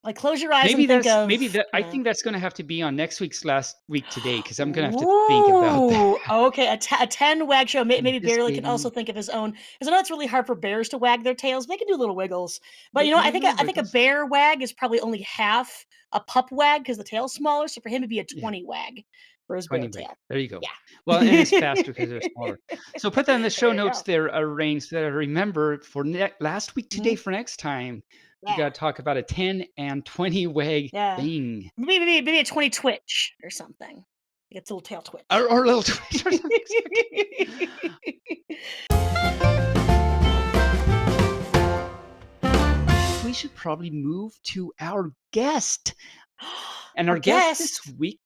Like, close your eyes and think maybe of, that I think that's gonna have to be on next week's last week today, because 'cause I'm gonna have to think about that. Ooh, okay, a 10 wag show. Maybe This Bearly can also baby, think of his own, because I know it's really hard for bears to wag their tails. They can do little wiggles, but they you know, can I do think little I think a wiggles. bear wag is probably only half a pup wag because the tail's smaller. So for him, it'd be a Yeah. 20 wag for his bear 20 wig. tail. There you go. Yeah. Well, and it's faster because 'cause they're smaller. So put that in the show There you notes go. there, Rain, so that I remember for last week today Mhm. for next time, we Yeah, gotta talk about a 10 and 20 wag yeah. thing. Maybe a 20 twitch or something. Like its little tail twitch. Or a little twitch or something. Okay. We should probably move to our guest. And Our our guest this guest. week,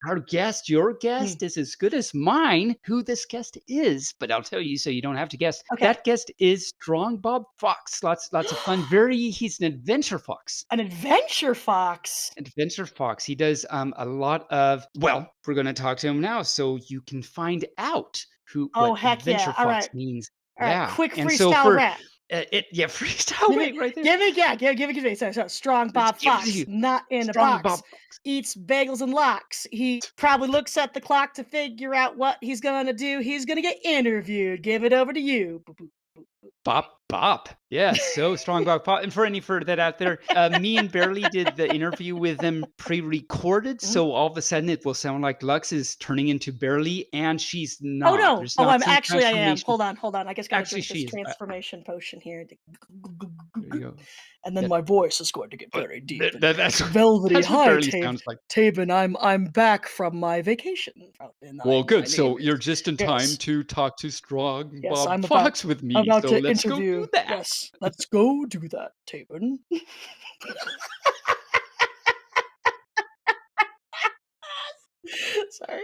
your Hmm. guest is as good as mine, who this guest is, but I'll tell you so you don't have to guess. Okay. That guest is Strongbob Fox. Lots of fun. He's an adventure fox. An adventure fox. Adventure fox. He does a lot of, well, we're going to talk to him now so you can find out Oh, what heck adventure yeah. All fox right. means. All right. Yeah. Quick And so freestyle for rap. freestyle Give me, rate right there. give me, yeah, give me. So, Strong Let's Bob give it to Fox, you. not in a Strongbob box, Fox. eats bagels and lox. He probably looks at the clock to figure out what he's gonna do. He's gonna get interviewed. Give it over to you. Boop, boop, boop, boop, boop. Bop, bop. Yes, so strong bop, bop. And for any further that out there, me and Bearly did the interview with them pre-recorded, Mhm. so all of a sudden it will sound like Lux is turning into Bearly, and she's Oh not. no! There's Oh, not I'm some actually I am. transformation. Hold on. I just gotta Actually, drink this she is. transformation potion here, There you go. and then That, my voice is going to get but very deep and that's velvety. that's what Hi, Bearly sounds like. Taben. I'm back from my vacation, and Well, my good. name So is you're just in time yes. to talk to Strong Yes, Bob Fox with I'm me. about So to let's go do interview. that. Yes, let's go do that, Taben. Sorry.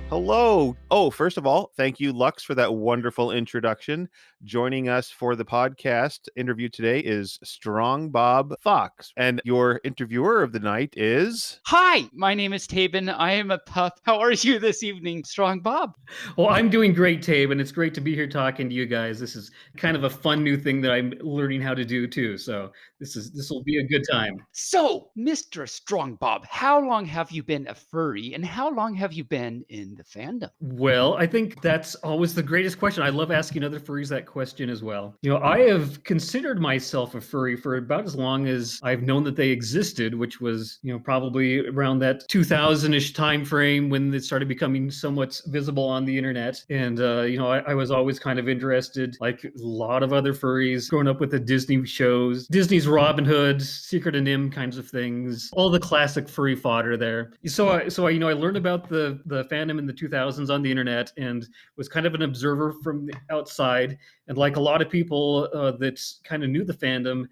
Hello. Oh, first of all, thank you, Lux, for that wonderful introduction. Joining us for the podcast interview today is Strong Bob Fox. And your interviewer of the night is. Hi, my name is Taebyn. I am a pup. How are you this evening, Strong Bob? Well, I'm doing great, Tabe, and it's great to be here talking to you guys. This is kind of a fun new thing that I'm learning how to do too. So this will be a good time. So, Mr. Strong Bob, how long have you been a furry and how long have you been in the fandom? Well, I think that's always the greatest question. I love asking other furries that question as well. I have considered myself a furry for about as long as I've known that they existed, which was, probably around that 2000-ish time frame when it started becoming somewhat visible on the internet. And, I was always kind of interested, like a lot of other furries, growing up with the Disney shows, Disney's Robin Hood, Secret of Nim kinds of things, all the classic furry fodder there. So I learned about the fandom in the 2000s on the internet and was kind of an observer from the outside. And like a lot of people that kind of knew the fandom,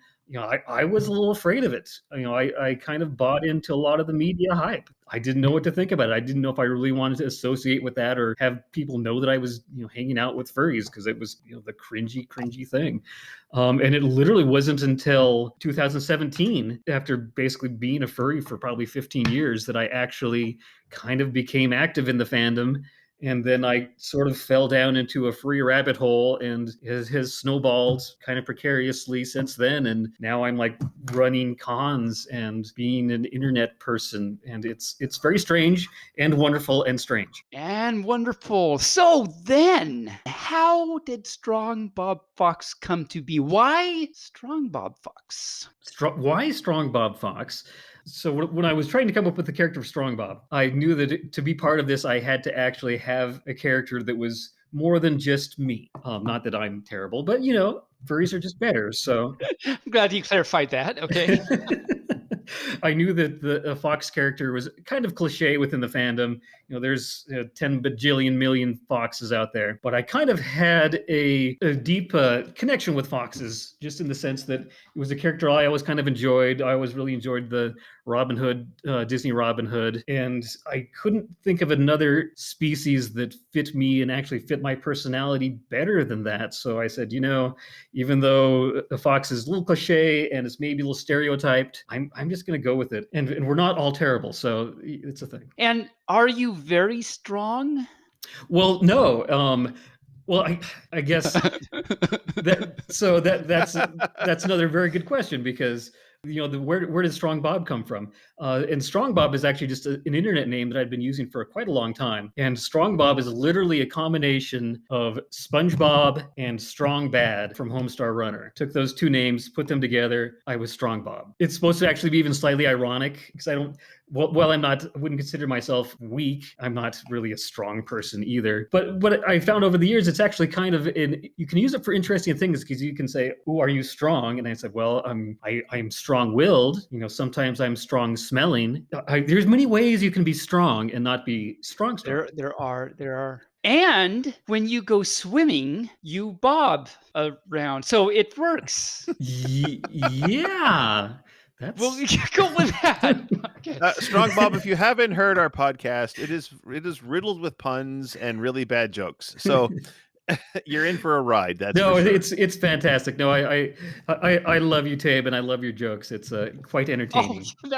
I was a little afraid of it. I kind of bought into a lot of the media hype. I didn't know what to think about it. I didn't know if I really wanted to associate with that or have people know that I was, hanging out with furries, because it was, the cringy thing. And it literally wasn't until 2017, after basically being a furry for probably 15 years, that I actually kind of became active in the fandom. And then I sort of fell down into a free rabbit hole, and has snowballed kind of precariously since then. And now I'm like running cons and being an internet person. And it's very strange and wonderful and strange. And wonderful. So then, how did Strongbob Fox come to be? Why Strongbob Fox? Why Strongbob Fox? So when I was trying to come up with the character of Strongbob, I knew that to be part of this, I had to actually have a character that was more than just me. Not that I'm terrible, but furries are just better. So I'm glad you clarified that. Okay. I knew that the Fox character was kind of cliche within the fandom. There's 10 bajillion million foxes out there. But I kind of had a deep connection with foxes, just in the sense that it was a character I always kind of enjoyed. I always really enjoyed the Robin Hood, Disney Robin Hood. And I couldn't think of another species that fit me and actually fit my personality better than that. So I said, even though the fox is a little cliche and it's maybe a little stereotyped, I'm just going to go with it. And we're not all terrible, so it's a thing. And are you very strong? Well, no. Well, I guess that's another very good question, because where did Strong Bob come from? And Strong Bob is actually just an internet name that I've been using for quite a long time. And Strong Bob is literally a combination of SpongeBob and Strong Bad from Homestar Runner. Took those two names, put them together. I was Strong Bob. It's supposed to actually be even slightly ironic, because I wouldn't consider myself weak. I'm not really a strong person either. But what I found over the years, it's actually kind of you can use it for interesting things, because you can say, "Oh, are you strong?" And I said, "Well, I'm strong-willed. Sometimes I'm strong-smelling." There's many ways you can be strong and not be strong. There are. And when you go swimming, you bob around, so it works. Yeah. Well, we can go with that. Okay. Strong Bob, if you haven't heard our podcast, it is riddled with puns and really bad jokes. So you're in for a ride. That's no, for sure. It's fantastic. No, I love you, Tabe, and I love your jokes. It's quite entertaining. Oh,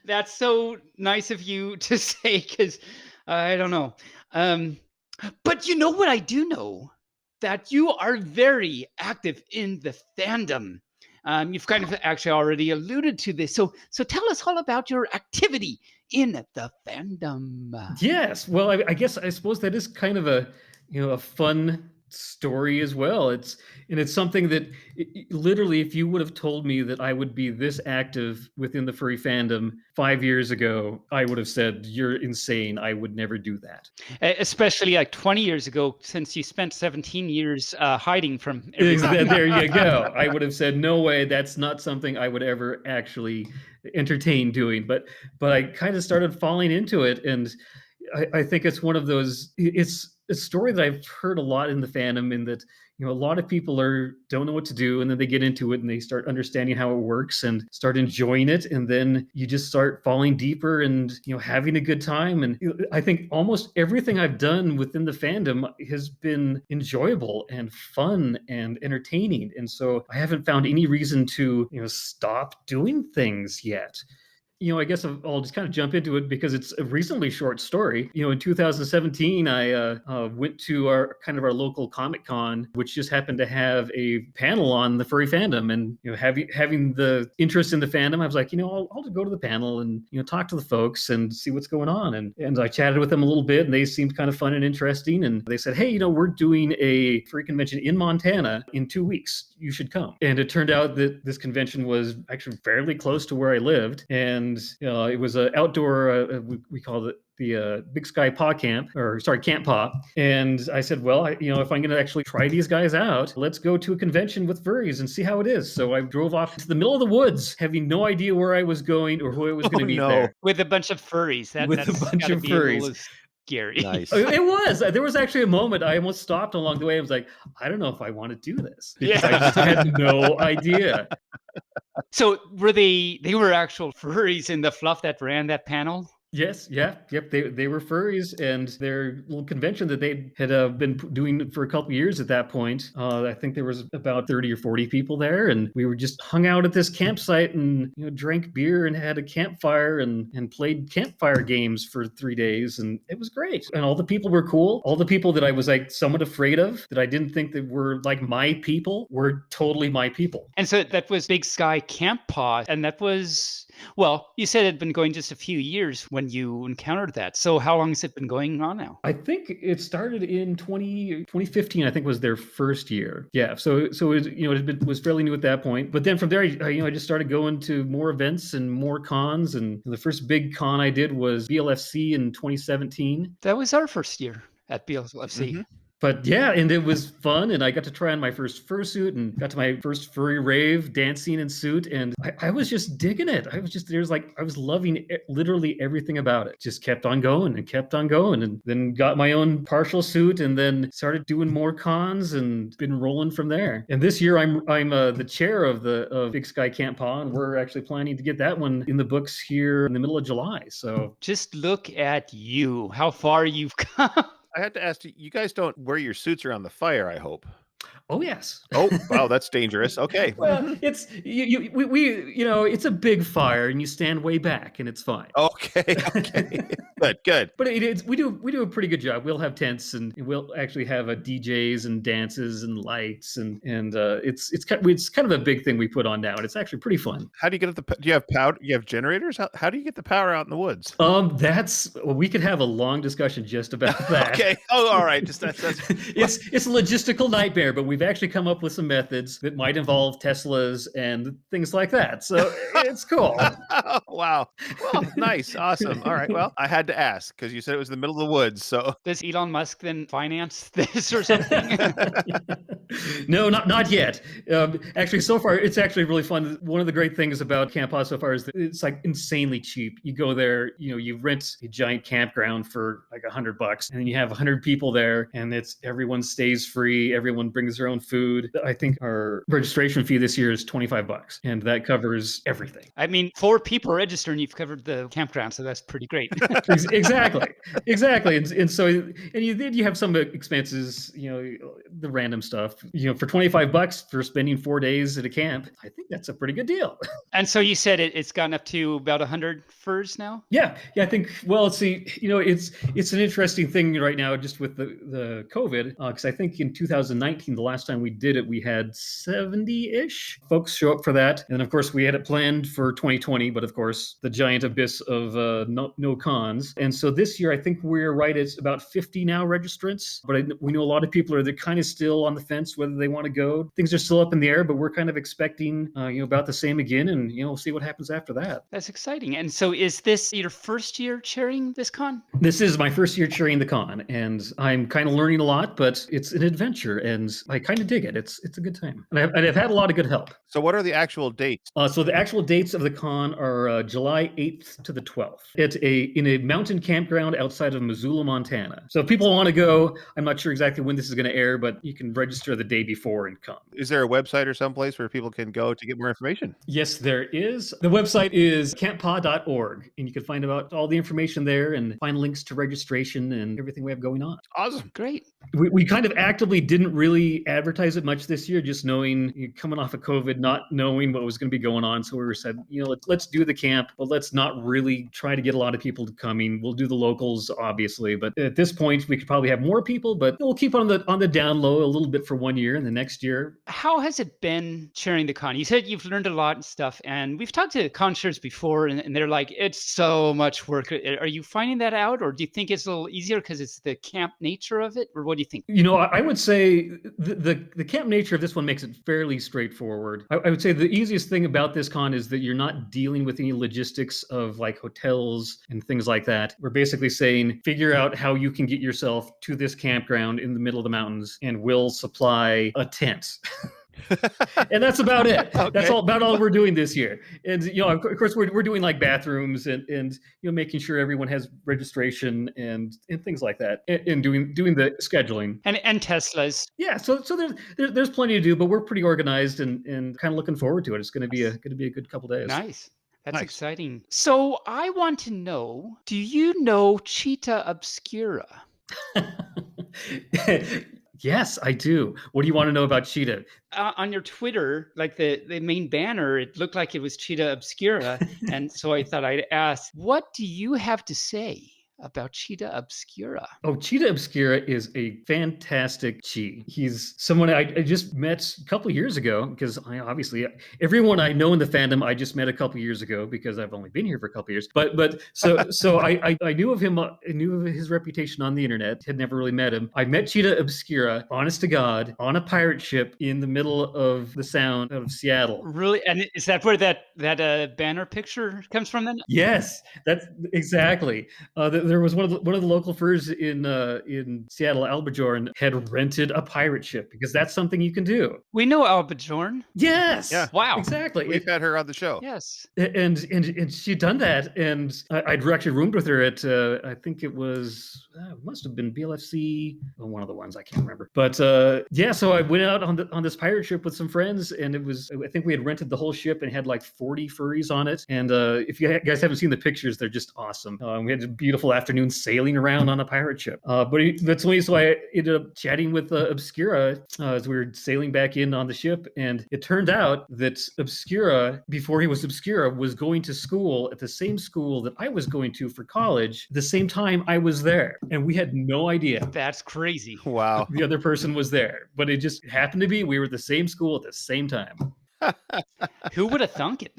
that's so nice of you to say, because I don't know. But you know what I do know? That you are very active in the fandom. You've kind of actually already alluded to this. So tell us all about your activity in the fandom. Yes. Well, I suppose that is kind of a fun story as well. It's something that literally, if you would have told me that I would be this active within the furry fandom 5 years ago, I would have said, "You're insane. I would never do that." Especially like 20 years ago, since you spent 17 years hiding from everybody. There you go. I would have said, "No way. That's not something I would ever actually entertain doing." But I kind of started falling into it, and I think it's one of those. It's a story that I've heard a lot in the fandom, in that a lot of people don't know what to do, and then they get into it and they start understanding how it works and start enjoying it, and then you just start falling deeper and having a good time. And I think almost everything I've done within the fandom has been enjoyable and fun and entertaining, and so I haven't found any reason to stop doing things yet. I guess I'll just kind of jump into it because it's a reasonably short story. In 2017, I went to our local Comic Con, which just happened to have a panel on the furry fandom. And having the interest in the fandom, I was like, I'll go to the panel and talk to the folks and see what's going on. And I chatted with them a little bit, and they seemed kind of fun and interesting. And they said, hey, we're doing a furry convention in Montana in 2 weeks. You should come. And it turned out that this convention was actually fairly close to where I lived, and it was an outdoor. We called it the Big Sky Paw Camp, Camp Paw. And I said, well, if I'm going to actually try these guys out, let's go to a convention with furries and see how it is. So I drove off to the middle of the woods, having no idea where I was going or who I was going to meet there. With a bunch of furries. That's a bunch of furries. Scary. Nice. It was. There was actually a moment I almost stopped along the way. I was like, I don't know if I want to do this. Because I just had no idea. So they were actual furries in the fluff that ran that panel? Yes, yep. They were furries, and their little convention that they had been doing for a couple of years at that point. I think there was about 30 or 40 people there, and we were just hung out at this campsite and drank beer and had a campfire and played campfire games for 3 days, and it was great. And all the people were cool. All the people that I was like somewhat afraid of, that I didn't think that were like my people, were totally my people. And so that was Big Sky Camp Paw, and that was. Well, you said it had been going just a few years when you encountered that. So how long has it been going on now? I think it started in 2015, I think was their first year. Yeah. So it was fairly new at that point. But then from there, I just started going to more events and more cons. And the first big con I did was BLFC in 2017. That was our first year at BLFC. Mm-hmm. But yeah, and it was fun, and I got to try on my first fursuit and got to my first furry rave, dancing in suit, and I was just digging it. I was loving literally everything about it. Just kept on going, and then got my own partial suit, and then started doing more cons, and been rolling from there. And this year, I'm the chair of Big Sky Camp Paw, and we're actually planning to get that one in the books here in the middle of July. So just look at you, how far you've come. I had to ask you guys don't wear your suits around the fire, I hope. Oh yes. Oh wow, that's dangerous. Okay. Well, it's it's a big fire, and you stand way back, and it's fine. Okay. Good. But we do a pretty good job. We'll have tents, and we'll actually have DJs and dances and lights, and it's kind of a big thing we put on now, and it's actually pretty fun. How do you get do you have power? You have generators? How do you get the power out in the woods? We could have a long discussion just about that. Okay. Oh, all right. Just that's it's a logistical nightmare, but we've actually come up with some methods that might involve Teslas and things like that. So it's cool. Oh, wow. Well, nice. Awesome. All right. Well, I had to ask because you said it was the middle of the woods. So does Elon Musk then finance this or something? No, not yet. Actually, so far, it's actually really fun. One of the great things about Camp Paw so far is that it's like insanely cheap. You go there, you rent a giant campground for like $100, and then you have 100 people there, and everyone stays free. Everyone brings their own food. I think our registration fee this year is $25, and that covers everything. I mean, 4 people register, and you've covered the campground, so that's pretty great. Exactly. And so you have some expenses, the random stuff. For $25 for spending 4 days at a camp, I think that's a pretty good deal. And so you said it's gotten up to about 100 furs now? Yeah. I think. Well, let's see. It's an interesting thing right now, just with the COVID, because I think in 2019, the last time we did it, we had 70-ish folks show up for that, and of course we had it planned for 2020, but of course the giant abyss of no cons. And so this year, I think we're right at about 50 now registrants, but we know a lot of people they're kind of still on the fence whether they want to go. Things are still up in the air, but we're kind of expecting about the same again, and we'll see what happens after that. That's exciting. And so is this your first year chairing this con? This is my first year chairing the con, and I'm kind of learning a lot, but it's an adventure, and I kind of dig it. It's a good time, and I've had a lot of good help. So what are the actual dates? So the actual dates of the con are July 8th to the 12th in a mountain campground outside of Missoula, Montana. So if people want to go, I'm not sure exactly when this is going to air, but you can register the day before and come. Is there a website or someplace where people can go to get more information? Yes, there is. The website is camppaw.org, and you can find about all the information there and find links to registration and everything we have going on. Awesome. Great. We kind of actively didn't really advertise it much this year, just knowing coming off of COVID, not knowing what was going to be going on. So we said, let's do the camp, but let's not really try to get a lot of people to coming. We'll do the locals, obviously, but at this point, we could probably have more people, but we'll keep on the down low a little bit for 1 year, and the next year. How has it been chairing the con? You said you've learned a lot and stuff, and we've talked to con chairs before, and they're like, it's so much work. Are you finding that out, or do you think it's a little easier because it's the camp nature of it, or what do you think? I would say the camp nature of this one makes it fairly straightforward. I would say the easiest thing about this con is that you're not dealing with any logistics of like hotels and things like that. We're basically saying, figure out how you can get yourself to this campground in the middle of the mountains, and we'll supply a tent. And that's about it. Okay. That's about all we're doing this year. And of course, we're doing like bathrooms and making sure everyone has registration and things like that, and doing the scheduling And Teslas. Yeah, so there's plenty to do, but we're pretty organized and kind of looking forward to it. It's going to be a good couple days. Nice. That's Nice. exciting. So I want to know, do you know Cheetah Obscura? Yes, I do. What do you want to know about Cheetah? On your Twitter, like the main banner, it looked like it was Cheetah Obscura. And so I thought I'd ask, what do you have to say about Cheetah Obscura? Oh, Cheetah Obscura is a fantastic chi. He's someone I just met a couple of years ago, because everyone I know in the fandom I just met a couple of years ago, because I've only been here for a couple of years. But so I knew of him. I knew of his reputation on the internet. Had never really met him. I met Cheetah Obscura, honest to God, on a pirate ship in the middle of the Sound out of Seattle. Really? And is that where that banner picture comes from then? Yes, that's exactly. There was one of the local furs in Seattle, Albajorn, had rented a pirate ship, because that's something you can do. We know Albajorn. Yes. Yeah. Wow. Exactly. We've had her on the show. Yes. And she'd done that, and I'd actually roomed with her at I think it must have been BLFC, one of the ones, I can't remember. But so I went out on this pirate ship with some friends, and I think we had rented the whole ship and had like 40 furries on it. And if you guys haven't seen the pictures, they're just awesome. We had a beautiful afternoon sailing around on a pirate ship. That's when I ended up chatting with Obscura as we were sailing back in on the ship, and it turned out that Obscura, before he was Obscura, was going to school at the same school that I was going to for college, the same time I was there, and we had no idea That's crazy. Wow. the other person was there, but it just happened to be we were at the same school at the same time. Who would have thunk it?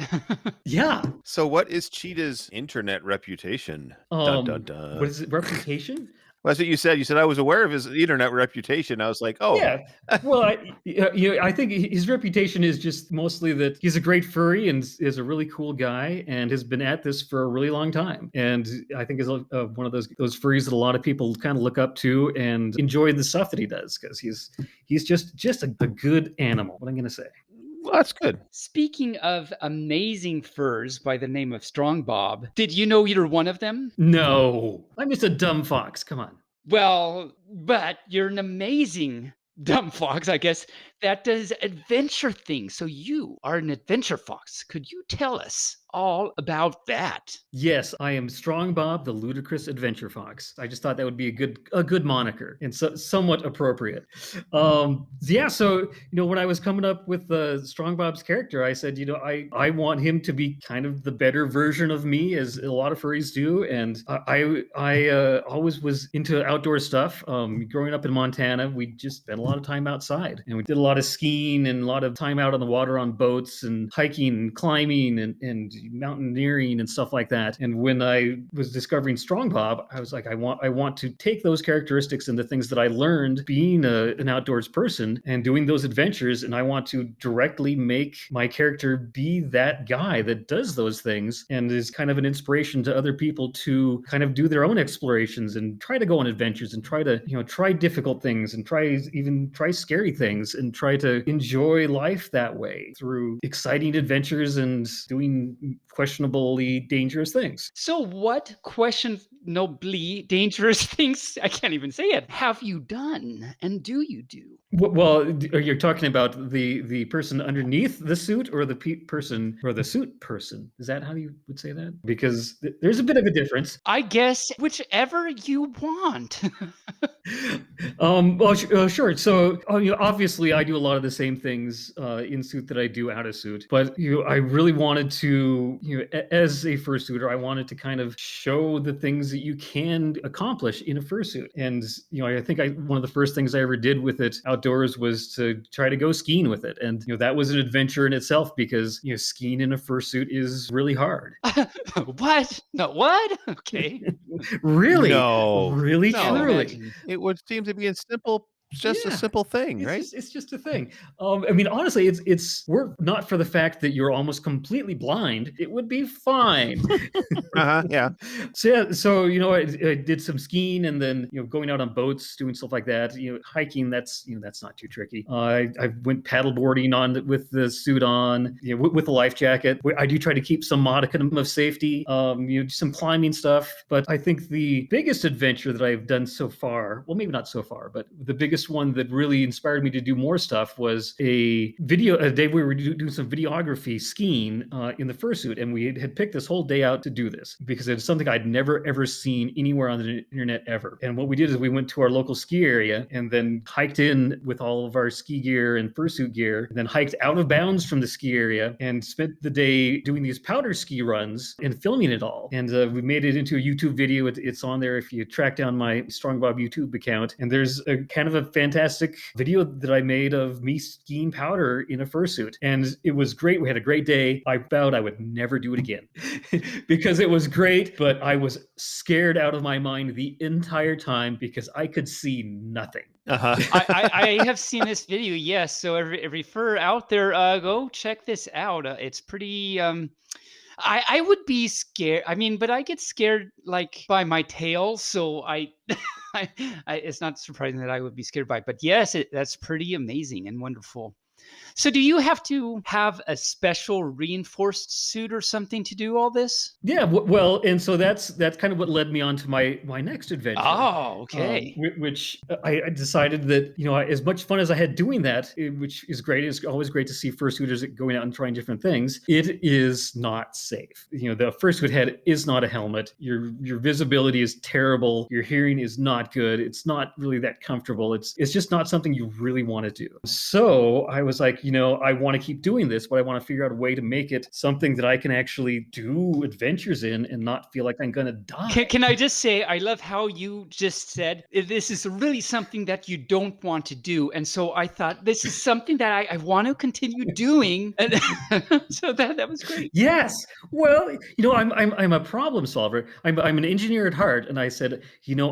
Yeah. So what is Cheetah's internet reputation? Dun, dun, dun. What is it? Reputation? Well, that's what you said. You said I was aware of his internet reputation. I was like, oh, Yeah. Well, I think his reputation is just mostly that he's a great furry and is a really cool guy and has been at this for a really long time. And I think is one of those furries that a lot of people kind of look up to and enjoy the stuff that he does, because he's just a good animal. What I'm going to say. well, that's good. Speaking of amazing furs by the name of Strongbob, did you know you're one of them? No, I'm just a dumb fox. Come on. Well, but you're an amazing dumb fox, I guess, that does adventure things. So you are an adventure fox. Could you tell us all about that? Yes, I am Strongbob, the ludicrous adventure fox. I just thought that would be a good moniker and somewhat appropriate. So when I was coming up with Strongbob's character, I said, I want him to be kind of the better version of me, as a lot of furries do, and I always was into outdoor stuff. Growing up in Montana, we just spent a lot of time outside, and we did a lot of skiing and a lot of time out on the water on boats and hiking and climbing and mountaineering and stuff like that. And when I was discovering Strongbob, I was like, I want to take those characteristics and the things that I learned being an outdoors person and doing those adventures, and I want to directly make my character be that guy that does those things and is kind of an inspiration to other people to kind of do their own explorations and try to go on adventures and try to try difficult things and try scary things and try to enjoy life that way through exciting adventures and doing questionably dangerous things. So what nobly dangerous things, I can't even say it, have you done and do you do? Well, are you talking about the person underneath the suit or the person or the suit person? Is that how you would say that? Because there's a bit of a difference. I guess whichever you want. Well, sure. So, obviously, I do a lot of the same things in suit that I do out of suit. But I really wanted to, as a fursuiter, I wanted to kind of show the things that you can accomplish in a fursuit. And I think one of the first things I ever did with it outdoors was to try to go skiing with it. And that was an adventure in itself because skiing in a fursuit is really hard. What? No, what? Okay. Really? No. Really, No. truly. It would seem to be a simple thing, right? It's just a thing. I mean, honestly, it's were it not for the fact that you're almost completely blind, it would be fine. Yeah. So I did some skiing and then going out on boats, doing stuff like that. Hiking, that's not too tricky. I went paddleboarding with the suit on, with the life jacket. I do try to keep some modicum of safety. Some climbing stuff. But I think the biggest adventure that I've done so far, well, maybe not so far, but the biggest one that really inspired me to do more stuff was a day we were doing some videography skiing in the fursuit, and we had picked this whole day out to do this because it's something I'd never ever seen anywhere on the internet ever. And what we did is we went to our local ski area and then hiked in with all of our ski gear and fursuit gear, and then hiked out of bounds from the ski area and spent the day doing these powder ski runs and filming it all. And we made it into a YouTube video. It's on there if you track down my Strongbob YouTube account. And there's a kind of a fantastic video that I made of me skiing powder in a fursuit. And it was great. We had a great day. I vowed I would never do it again because it was great, but I was scared out of my mind the entire time because I could see nothing. I have seen this video, yes. So every fur out there, go check this out. It's pretty. I would be scared. I mean, but I get scared like by my tail, so it's not surprising that I would be scared by it. But yes, that's pretty amazing and wonderful. So do you have to have a special reinforced suit or something to do all this? Yeah, well, and so that's kind of what led me on to my next adventure. Oh, okay. Which I decided that as much fun as I had doing that, which is great. It's always great to see fursuiters going out and trying different things. It is not safe. The fursuit head is not a helmet. Your visibility is terrible. Your hearing is not good. It's not really that comfortable. It's just not something you really want to do. So I was like, I want to keep doing this, but I want to figure out a way to make it something that I can actually do adventures in and not feel like I'm going to die. Can I just say, I love how you just said, this is really something that you don't want to do. And so I thought, this is something that I want to continue doing. And so that was great. Yes. Well, I'm a problem solver. I'm an engineer at heart. And I said,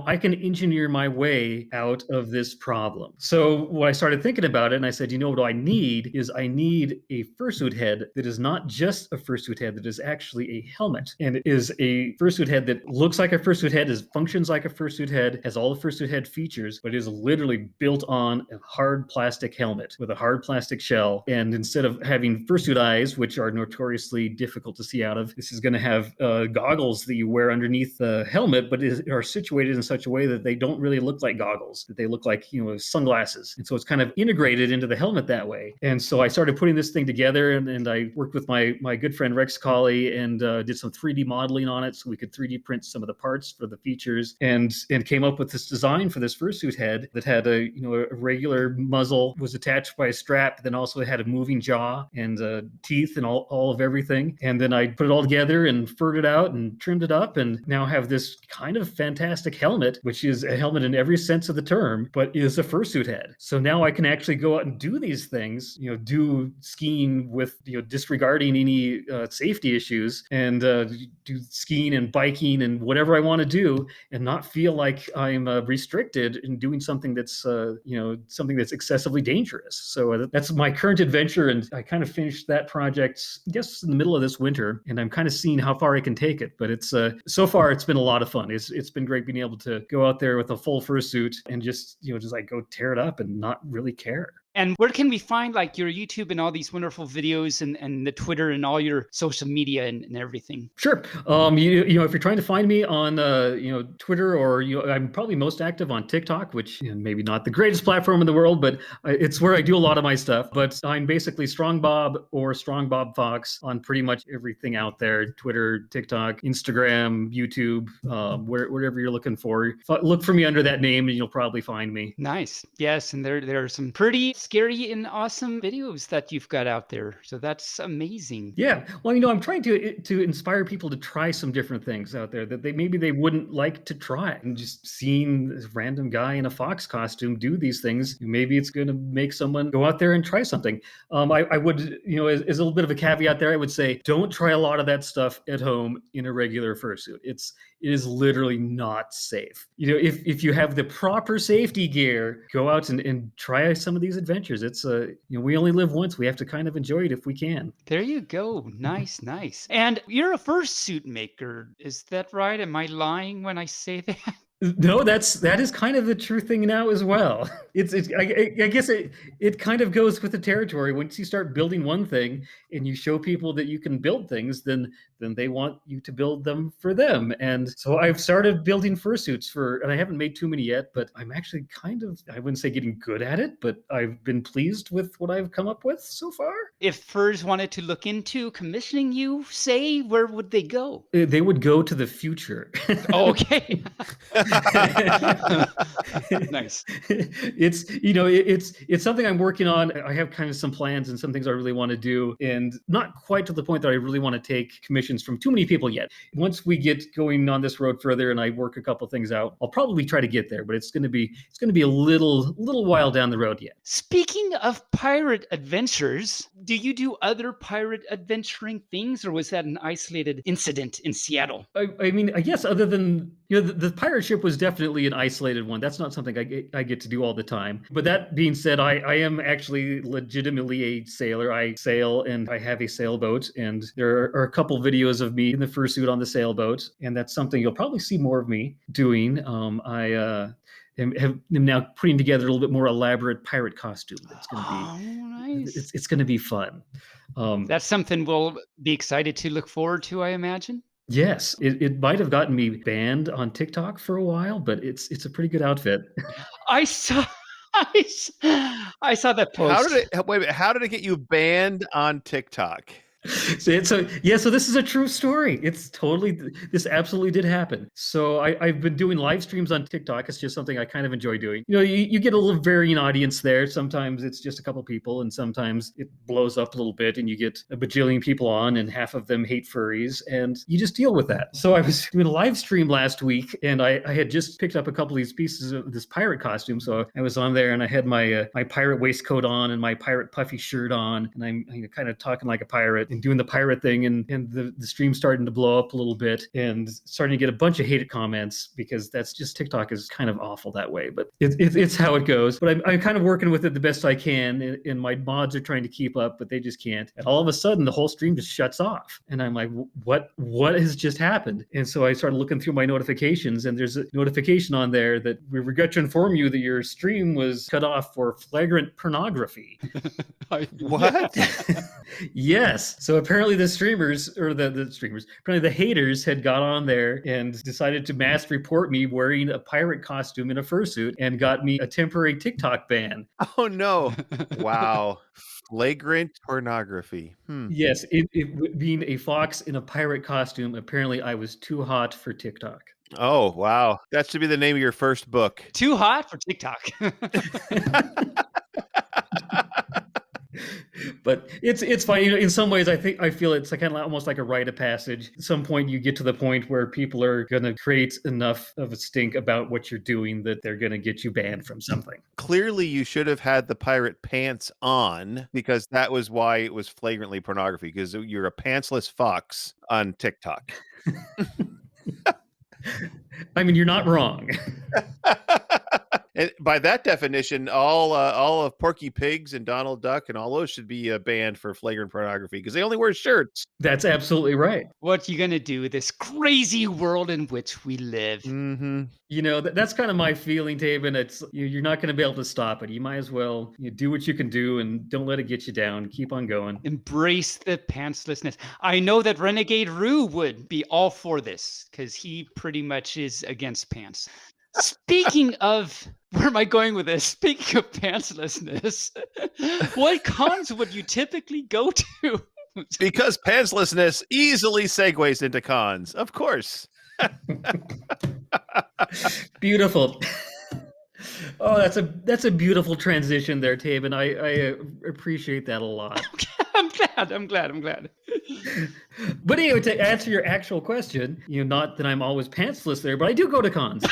I can engineer my way out of this problem. So when I started thinking about it, and I said, what I need is I need a fursuit head that is not just a fursuit head, that is actually a helmet, and is a fursuit head that looks like a fursuit head, functions like a fursuit head, has all the fursuit head features, but is literally built on a hard plastic helmet with a hard plastic shell. And instead of having fursuit eyes, which are notoriously difficult to see out of, this is going to have goggles that you wear underneath the helmet, but are situated in such a way that they don't really look like goggles, that they look like sunglasses. And so it's kind of integrated into the helmet that way. And so I started putting this thing together, and I worked with my good friend Rex Colley and did some 3D modeling on it so we could 3D print some of the parts for the features, and came up with this design for this fursuit head that had a regular muzzle, was attached by a strap, then also had a moving jaw and teeth and all of everything. And then I put it all together and furred it out and trimmed it up, and now have this kind of fantastic helmet, which is a helmet in every sense of the term, but is a fursuit head. So now I can actually go out and do these things, do skiing with, disregarding any safety issues, and do skiing and biking and whatever I want to do, and not feel like I'm restricted in doing something that's, excessively dangerous. So that's my current adventure. And I kind of finished that project, I guess, in the middle of this winter, and I'm kind of seeing how far I can take it. But it's, so far it's been a lot of fun. It's been great being able to go out there with a full fursuit and just like go tear it up and not really care. And where can we find like your YouTube and all these wonderful videos and the Twitter and all your social media and everything? Sure. If you're trying to find me on Twitter, or I'm probably most active on TikTok, which maybe not the greatest platform in the world, but it's where I do a lot of my stuff. But I'm basically Strongbob or Strongbob Fox on pretty much everything out there: Twitter, TikTok, Instagram, YouTube, wherever you're looking for. Look for me under that name, and you'll probably find me. Nice. Yes, and there are some pretty scary and awesome videos that you've got out there. So that's amazing. Yeah. Well, I'm trying to inspire people to try some different things out there that maybe they wouldn't like to try. And just seeing this random guy in a fox costume do these things, maybe it's going to make someone go out there and try something. I would, as a little bit of a caveat there, I would say don't try a lot of that stuff at home in a regular fursuit. It is literally not safe. If you have the proper safety gear, go out and try some of these adventures. It's we only live once. We have to kind of enjoy it if we can. There you go. Nice, nice. And you're a fursuit maker. Is that right? Am I lying when I say that? No, that is kind of the true thing now as well. I guess it kind of goes with the territory. Once you start building one thing and you show people that you can build things, then they want you to build them for them. And so I've started building fursuits and I haven't made too many yet, but I'm actually I wouldn't say getting good at it, but I've been pleased with what I've come up with so far. If furs wanted to look into commissioning you, say, where would they go? They would go to the future. Oh, okay. Nice. It's something I'm working on. I have kind of some plans and some things I really want to do, and not quite to the point that I really want to take commissions from too many people yet. Once we get going on this road further and I work a couple things out, I'll probably try to get there, but it's going to be a little while down the road yet. Speaking of pirate adventures, do you do other pirate adventuring things, or was that an isolated incident in Seattle? I mean, I guess other than the pirate ship was definitely an isolated one. That's not something I get to do all the time. But that being said, I am actually legitimately a sailor. I sail and I have a sailboat, and there are a couple videos of me in the fursuit on the sailboat, and that's something you'll probably see more of me doing. I'm now putting together a little bit more elaborate pirate costume. That's going to be nice. It's going to be fun. That's something we'll be excited to look forward to, I imagine. Yes, it might have gotten me banned on TikTok for a while, but it's a pretty good outfit. I saw that post. How did it get you banned on TikTok? So this is a true story. This absolutely did happen. So I've been doing live streams on TikTok. It's just something I kind of enjoy doing. You get a little varying audience there. Sometimes it's just a couple people, and sometimes it blows up a little bit and you get a bajillion people on, and half of them hate furries, and you just deal with that. So I was doing a live stream last week, and I had just picked up a couple of these pieces of this pirate costume. So I was on there and I had my pirate waistcoat on and my pirate puffy shirt on, and I'm kind of talking like a pirate and doing the pirate thing, and the stream starting to blow up a little bit and starting to get a bunch of hated comments, because that's just TikTok is kind of awful that way, but it's how it goes. But I'm kind of working with it the best I can, and my mods are trying to keep up, but they just can't. And all of a sudden the whole stream just shuts off, and I'm like, what has just happened? And so I started looking through my notifications, and there's a notification on there that we regret to inform you that your stream was cut off for flagrant pornography. What? Yes. So apparently the haters had got on there and decided to mass report me wearing a pirate costume in a fursuit, and got me a temporary TikTok ban. Oh no. Wow. Flagrant pornography. Yes, it being a fox in a pirate costume, apparently I was too hot for TikTok. Oh, wow. That should be the name of your first book. Too hot for TikTok. But it's fine. In some ways, I feel it's kind of almost like a rite of passage. At some point, you get to the point where people are going to create enough of a stink about what you're doing that they're going to get you banned from something. Clearly, you should have had the pirate pants on, because that was why it was flagrantly pornography, because you're a pantsless fox on TikTok. I mean, you're not wrong. And by that definition, all of Porky Pigs and Donald Duck and all those should be banned for flagrant pornography because they only wear shirts. That's absolutely right. What you gonna do with this crazy world in which we live? Mm-hmm. You know, that's kind of my feeling, Taebyn. It's you're not going to be able to stop it. You might as well do what you can do and don't let it get you down. Keep on going. Embrace the pantslessness. I know that Renegade Rue would be all for this because he pretty much is against pants. Speaking of, where am I going with this? Speaking of pantslessness, what cons would you typically go to? Because pantslessness easily segues into cons, of course. Beautiful. Oh, that's a beautiful transition there, Taebyn. I appreciate that a lot. I'm glad. But anyway, to answer your actual question, not that I'm always pantsless there, but I do go to cons.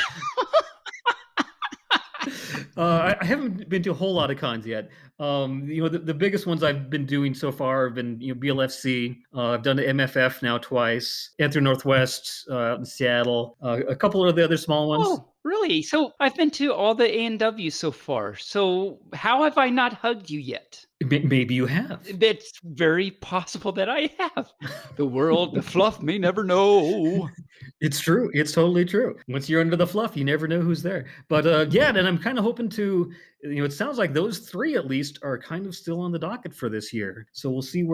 I haven't been to a whole lot of cons yet. The biggest ones I've been doing so far have been BLFC. I've done the MFF now twice. Enter Northwest out in Seattle. A couple of the other small ones. Oh, really? So I've been to all the A&W so far. So how have I not hugged you yet? Maybe you have. It's very possible that I have. The world, the fluff may never know. It's true. It's totally true. Once you're under the fluff, you never know who's there. But yeah, and I'm kind of hoping to, it sounds like those three at least are kind of still on the docket for this year. So we'll see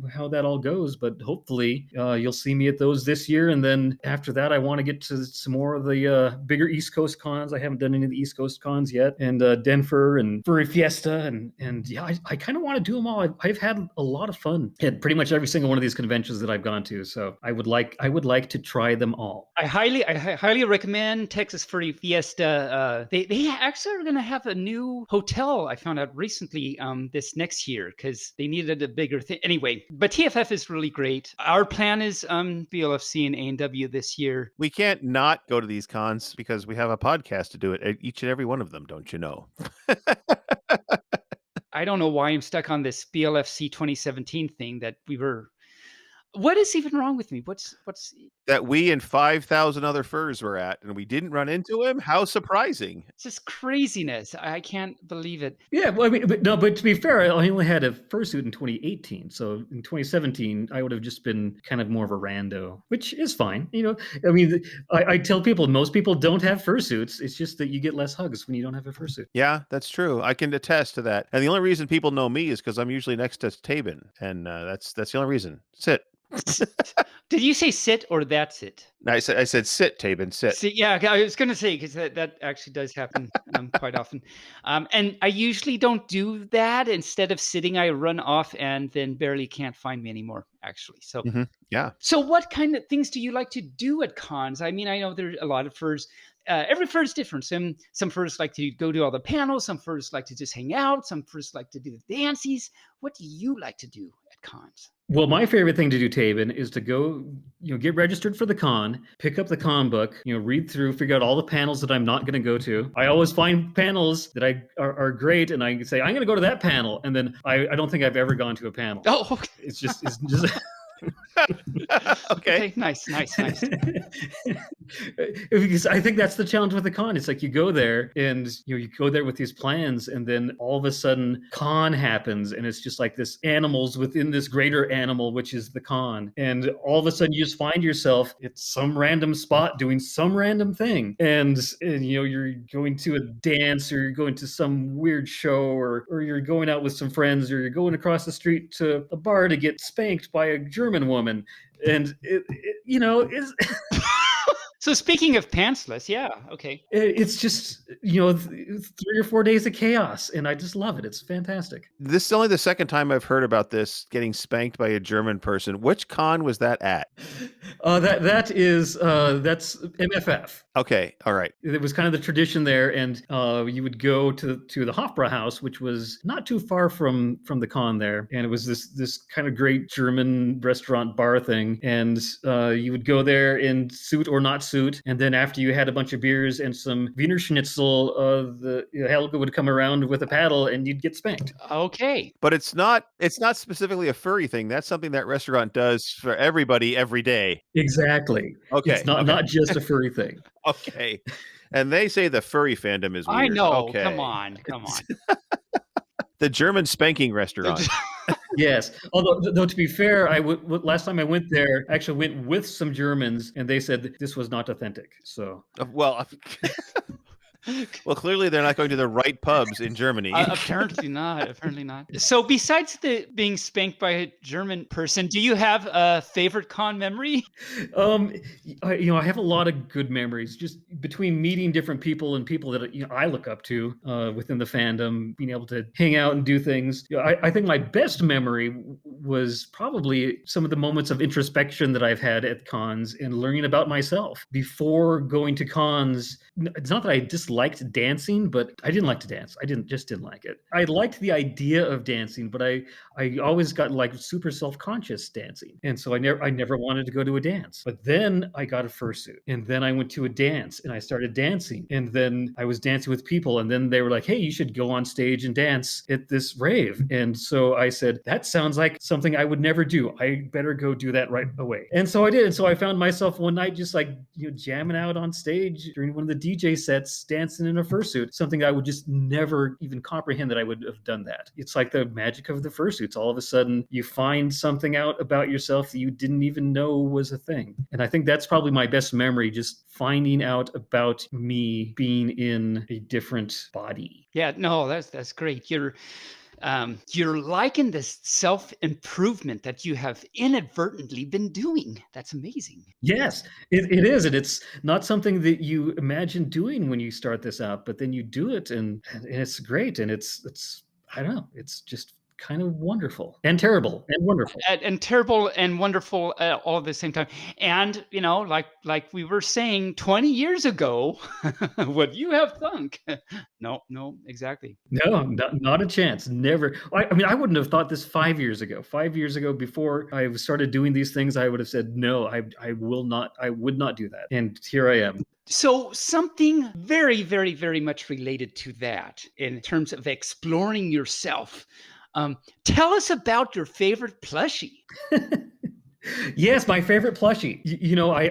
how that all goes. But hopefully you'll see me at those this year. And then after that, I want to get to some more of the bigger East Coast cons. I haven't done any of the East Coast cons yet. And Denver and Furry Fiesta. And yeah, I kind of want to do them all. I've had a lot of fun at pretty much every single one of these conventions that I've gone to. So I would like to try them all. I highly recommend Texas Furry Fiesta. They actually are going to have a new hotel. I found out recently this next year because they needed a bigger thing. Anyway, but TFF is really great. Our plan is BLFC and A&W this year. We can't not go to these cons because we have a podcast to do it at each and every one of them, don't you know? I don't know why I'm stuck on this BLFC 2017 thing that we were. What is even wrong with me? What's that we and 5,000 other furs were at, and we didn't run into him? How surprising. It's just craziness. I can't believe it. Yeah, well, I mean, but to be fair, I only had a fursuit in 2018. So in 2017, I would have just been kind of more of a rando, which is fine. I mean, I tell people, most people don't have fursuits. It's just that you get less hugs when you don't have a fursuit. Yeah, that's true. I can attest to that. And the only reason people know me is because I'm usually next to Taebyn, and that's the only reason. Sit. Did you say sit or that's it? I said sit, Taebyn, sit. See, yeah, I was going to say because that actually does happen quite often. And I usually don't do that. Instead of sitting, I run off and then barely can't find me anymore, actually. So, yeah. So what kind of things do you like to do at cons? I mean, I know there are a lot of furs. Every fur is different. Some furs like to go to all the panels. Some furs like to just hang out. Some furs like to do the dances. What do you like to do at cons? Well, my favorite thing to do, Taebyn, is to go, get registered for the con, pick up the con book, read through, figure out all the panels that I'm not going to go to. I always find panels that are great, and I say, I'm going to go to that panel, and then I don't think I've ever gone to a panel. Oh, okay. It's just Okay, nice. Because I think that's the challenge with the con. It's like you go there and you go there with these plans, and then all of a sudden con happens, and it's just like this animals within this greater animal, which is the con. And all of a sudden you just find yourself at some random spot doing some random thing. And you're going to a dance, or you're going to some weird show, or you're going out with some friends, or you're going across the street to a bar to get spanked by a German woman. And it is So speaking of pantsless, yeah, okay. It's just, 3 or 4 days of chaos, and I just love it. It's fantastic. This is only the second time I've heard about this, getting spanked by a German person. Which con was that at? That's MFF. Okay, all right. It was kind of the tradition there, and you would go to the Hofbrauhaus, which was not too far from the con there, and it was this kind of great German restaurant bar thing, and you would go there in suit or not suit, and then after you had a bunch of beers and some Wiener Schnitzel, the Helga would come around with a paddle, and you'd get spanked. Okay, but it's not specifically a furry thing. That's something that restaurant does for everybody every day. Exactly. Okay, it's not just a furry thing. Okay. And they say the furry fandom is weird. I know. Okay. Come on. The German spanking restaurant. Yes. Although, though, to be fair, last time I went there, I actually went with some Germans, and they said that this was not authentic. So, Well, well, clearly they're not going to the right pubs in Germany. Apparently not. So besides the being spanked by a German person, do you have a favorite con memory? I have a lot of good memories just between meeting different people and people that I look up to within the fandom, being able to hang out and do things. I think my best memory was probably some of the moments of introspection that I've had at cons and learning about myself before going to cons. It's not that I disliked dancing, but I didn't like to dance. I didn't like it. I liked the idea of dancing, but I always got like super self-conscious dancing. And so I never wanted to go to a dance. But then I got a fursuit, and then I went to a dance and I started dancing. And then I was dancing with people, and then they were like, "Hey, you should go on stage and dance at this rave." And so I said, "That sounds like something I would never do. I better go do that right away." And so I did. And so I found myself one night just like jamming out on stage during one of the DJ sets, dancing in a fursuit, something I would just never even comprehend that I would have done that. It's like the magic of the fursuits. All of a sudden, you find something out about yourself that you didn't even know was a thing. And I think that's probably my best memory, just finding out about me being in a different body. Yeah, no, that's great. You're liking this self-improvement that you have inadvertently been doing. That's amazing. Yes, it is. And it's not something that you imagine doing when you start this out, but then you do it and it's great. And it's I don't know, it's just kind of wonderful and terrible and wonderful. And terrible and wonderful all at the same time. And, like we were saying 20 years ago, what you have thunk. No, exactly. No, not a chance. Never. I mean, I wouldn't have thought this 5 years ago. 5 years ago, before I started doing these things, I would have said, no, I would not do that. And here I am. So something very, very, very much related to that in terms of exploring yourself. Tell us about your favorite plushie. Yes, my favorite plushie.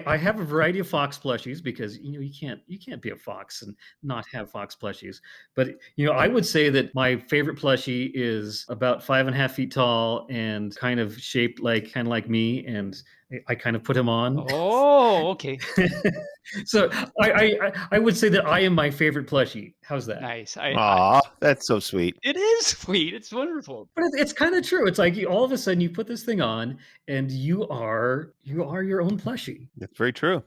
I have a variety of fox plushies because you can't be a fox and not have fox plushies. But I would say that my favorite plushie is about 5.5 feet tall and kind of shaped kind of like me, and I kind of put him on. Oh, okay. So I would say that I am my favorite plushie. How's that? Nice. Aw, that's so sweet. It is sweet. It's wonderful. But it's kind of true. It's like all of a sudden you put this thing on and you are your own plushie. That's very true.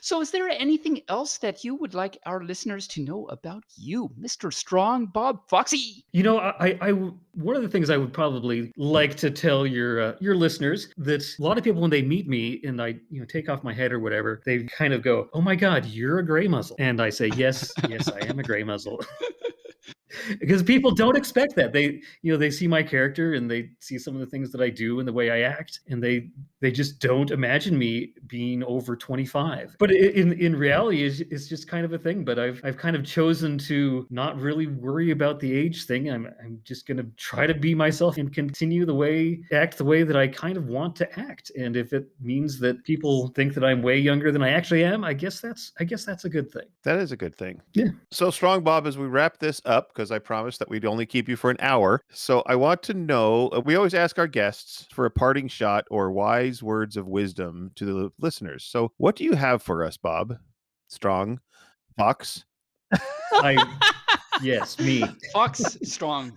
So is there anything else that you would like our listeners to know about you, Mr. Strongbob Foxy? I one of the things I would probably like to tell your listeners, that a lot of people, when they meet me and I take off my head or whatever, they kind of go, "Oh my God, you're a gray muzzle." And I say, yes, I am a gray muzzle. Because people don't expect that. They see my character and they see some of the things that I do and the way I act, and they just don't imagine me being over 25. But in reality, it's just kind of a thing. But I've kind of chosen to not really worry about the age thing. I'm just going to try to be myself and continue act the way that I kind of want to act. And if it means that people think that I'm way younger than I actually am, I guess that's a good thing. That is a good thing. Yeah. So, Strongbob, as we wrap this up, because I promised that we'd only keep you for an hour. So I want to know, we always ask our guests for a parting shot or wise words of wisdom to the listeners. So what do you have for us, Bob? Strong Fox? Yes, me. Fox Strong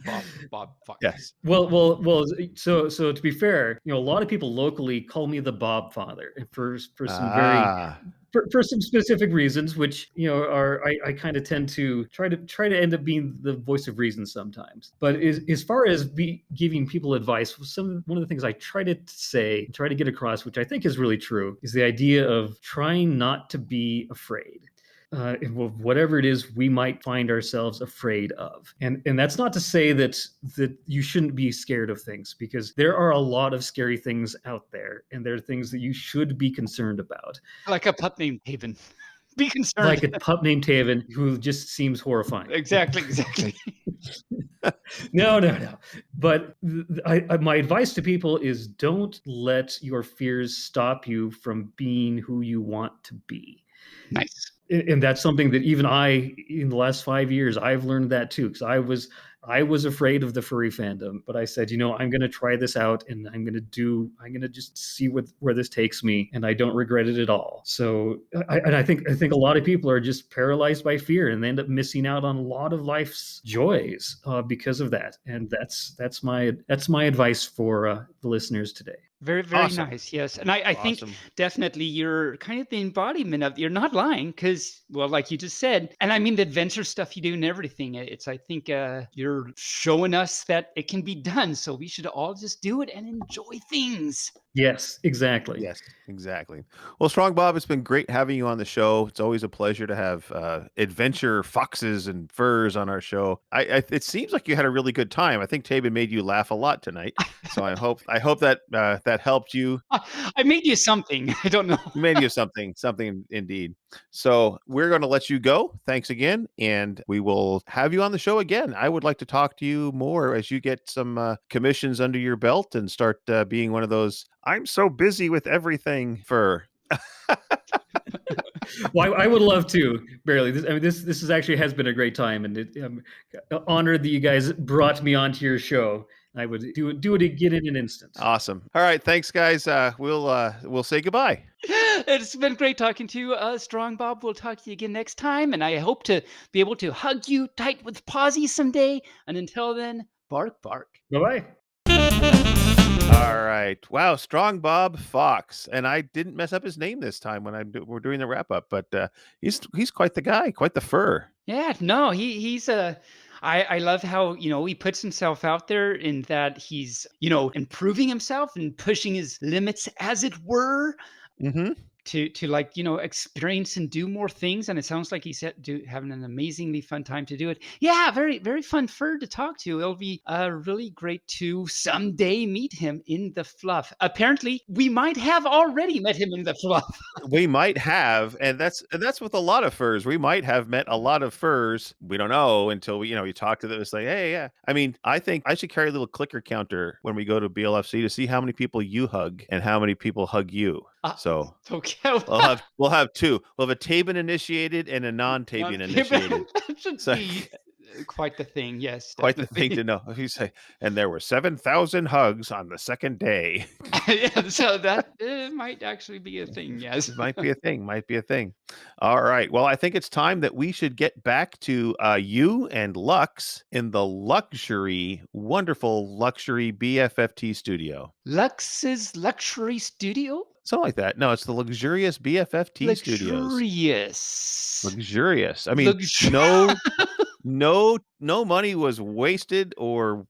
Bob Fox. Yes. Well. So to be fair, a lot of people locally call me the Bob Father, and for some for some specific reasons, which I kind of tend to try to end up being the voice of reason sometimes. But as far as giving people advice, one of the things I try to get across, which I think is really true, is the idea of trying not to be afraid. Whatever it is we might find ourselves afraid of. And that's not to say that you shouldn't be scared of things, because there are a lot of scary things out there, and there are things that you should be concerned about. Like a pup named Taebyn. Be concerned. Like a pup named Taebyn, who just seems horrifying. Exactly. No. But my advice to people is, don't let your fears stop you from being who you want to be. Nice. And that's something that even I, in the last 5 years, I've learned that too. Because I was afraid of the furry fandom, but I said, I'm going to try this out, and I'm going to just see where this takes me, and I don't regret it at all. So, I think a lot of people are just paralyzed by fear, and they end up missing out on a lot of life's joys because of that. And that's my advice for the listeners today. Very, very Awesome. nice. Yes. And I think Awesome. definitely you're kind of the embodiment of, you're not lying because, well, like you just said, and I mean the adventure stuff you do and everything. I think you're showing us that it can be done. So we should all just do it and enjoy things. Yes, exactly. Yes, exactly. Well, Strong Bob, it's been great having you on the show. It's always a pleasure to have adventure foxes and furs on our show. It seems like you had a really good time. I think Taebyn made you laugh a lot tonight. So I hope that that helped you. I made you something. I don't know. Made you something indeed. So we're going to let you go. Thanks again, and we will have you on the show again. I would like to talk to you more as you get some commissions under your belt and start being one of those I'm so busy with everything fur. Well, I would love to, Barely. This is actually has been a great time, and I'm honored that you guys brought me onto your show. I would do it again in an instant. Awesome. All right, thanks, guys. We'll say goodbye. It's been great talking to you, Strong Bob. We'll talk to you again next time, and I hope to be able to hug you tight with Posy someday. And until then, bark, bark. Bye-bye. All right. Wow, Strongbob Fox, and I didn't mess up his name this time when we're doing the wrap up, but he's quite the guy, quite the fur. Yeah, no, he's a. I love how he puts himself out there in that he's improving himself and pushing his limits, as it were, Mm-hmm. to like experience and do more things. And it sounds like he's having an amazingly fun time to do it. Yeah, very, very fun fur to talk to. It'll be really great to someday meet him in the fluff. Apparently we might have already met him in the fluff. We might have, and that's with a lot of furs. We might have met a lot of furs. We don't know until you talk to them. It's like, hey, yeah. I mean, I think I should carry a little clicker counter when we go to BLFC to see how many people you hug and how many people hug you. So Okay. we'll have two. We'll have a Taebyn initiated and a non-Taebyn initiated. That should So- be quite the thing. Yes, Quite the definitely. thing to know. If you say, and there were 7,000 hugs on the second day. Yeah, so that might actually be a thing. Yes. It might be a thing. Might be a thing. All right. Well, I think it's time that we should get back to you and Lux in the wonderful luxury BFFT studio. Lux's luxury studio. Something like that. No, it's the luxurious BFFT studios. Luxurious. Luxurious. I mean, Luxu- no money was wasted or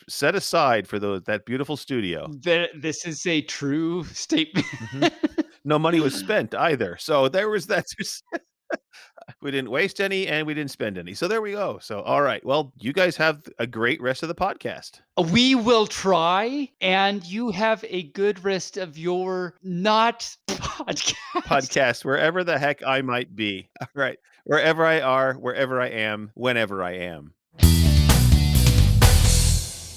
set aside for that beautiful studio. This is a true statement. No money was spent either. So there was that. We didn't waste any and we didn't spend any. So there we go. So, all right. Well, you guys have a great rest of the podcast. We will try, and you have a good rest of your not Podcast, wherever the heck I might be. All right. Wherever I am, whenever I am.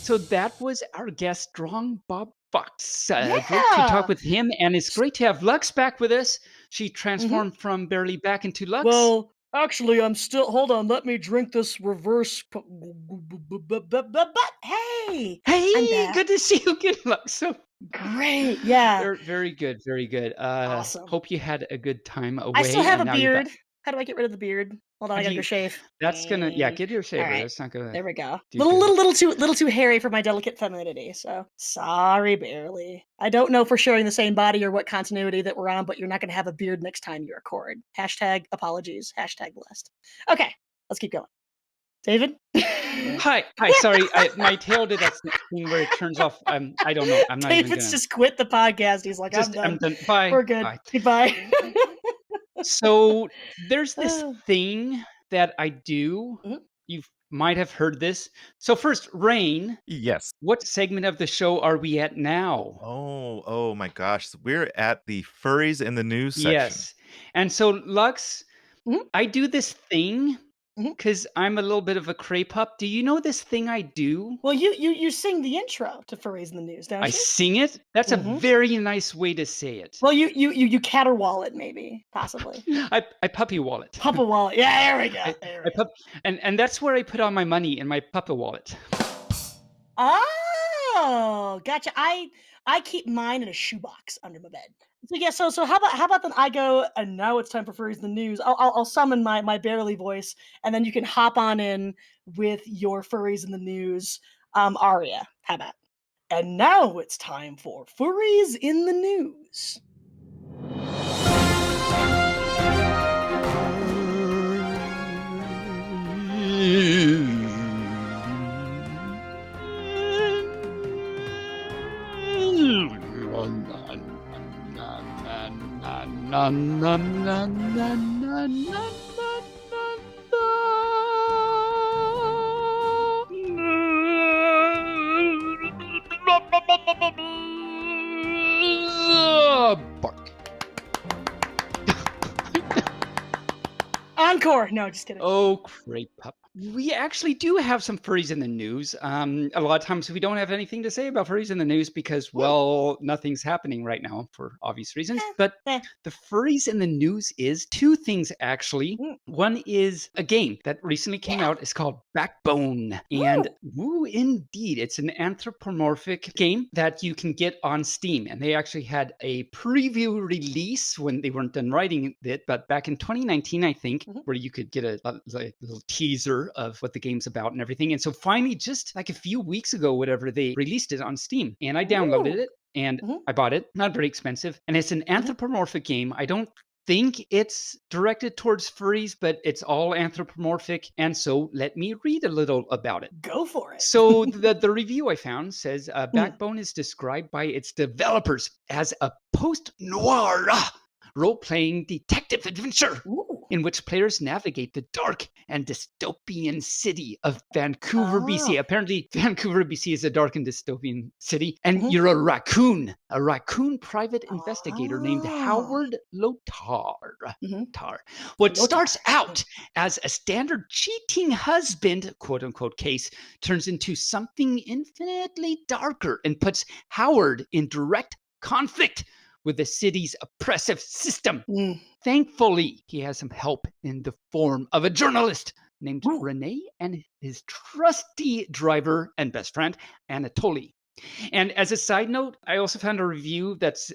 So that was our guest, Strongbob Fox. Great to Yeah. talk with him, and it's great to have Lux back with us. She transformed from Bearly back into Lux. Well, actually, I'm still. Hold on. Let me drink this reverse. But hey, I'm hey, back. good to see you again, Lux. So Great. Yeah. very, very good, very good. Awesome. Hope you had a good time away. I still have a and now you're beard. back. How do I get rid of the beard? Hold on, How I do gotta you- go shave. That's gonna get your shaver. right. That's not gonna. There we go. do Little too hairy for my delicate femininity. So sorry, Barely. I don't know if we're sharing the same body or what continuity that we're on, but you're not gonna have a beard next time you record. Hashtag apologies. Hashtag blessed. Okay, let's keep going. David. Hi. Sorry, my tail did that thing where it turns off. I don't know. I'm not even David's gonna. just quit the podcast. He's like, I'm done. Bye. We're good. Bye. Goodbye. So there's this Oh. thing that I do. Mhm. You might have heard this. So first, Rain, Yes. what segment of the show are we at now? Oh my gosh. So we're at the furries in the news section. Yes. And so Lux, Mhm. I do this thing Mhm. because I'm a little bit of a cray pup. Do you know this thing I do? Well, you sing the intro to Furries in the News, I don't you? sing it? That's a Mhm. very nice way to say it. Well, you caterwaul it maybe, possibly. I puppy wallet. Papa wallet. Yeah, there we go. I, There I we go. pup, and that's where I put all my money in my puppa wallet. Oh, gotcha. I keep mine in a shoebox under my bed. So yeah, so how about then I go and now it's time for Furries in the News. I'll summon my barely voice, and then you can hop on in with your Furries in the News aria. How about? And now it's time for Furries in the News. Bark. Encore. No, just kidding. Oh, great pup. We actually do have some furries in the news. A lot of times we don't have anything to say about furries in the news because, well, nothing's happening right now for obvious reasons. But Eh. the furries in the news is two things, actually. Mm. One is a game that recently came out. It's called Backbone. And woo, indeed, it's an anthropomorphic game that you can get on Steam. And they actually had a preview release when they weren't done writing it, but back in 2019, I think, where you could get a little teaser of what the game's about and everything. And so finally, just like a few weeks ago, whatever, they released it on Steam. And I downloaded it and I bought it. Not very expensive. And it's an anthropomorphic game. I don't think it's directed towards furries, but it's all anthropomorphic. And so let me read a little about it. Go for it. So the review I found says Backbone is described by its developers as a post-noir role-playing detective adventure in which players navigate the dark and dystopian city of Vancouver, BC. Apparently, Vancouver, BC is a dark and dystopian city, and you're a raccoon private investigator named Howard Lotar. What starts out as a standard cheating husband, quote unquote, case turns into something infinitely darker and puts Howard in direct conflict with the city's oppressive system. Thankfully, he has some help in the form of a journalist named Renee and his trusty driver and best friend, Anatoly. And as a side note, I also found a review that's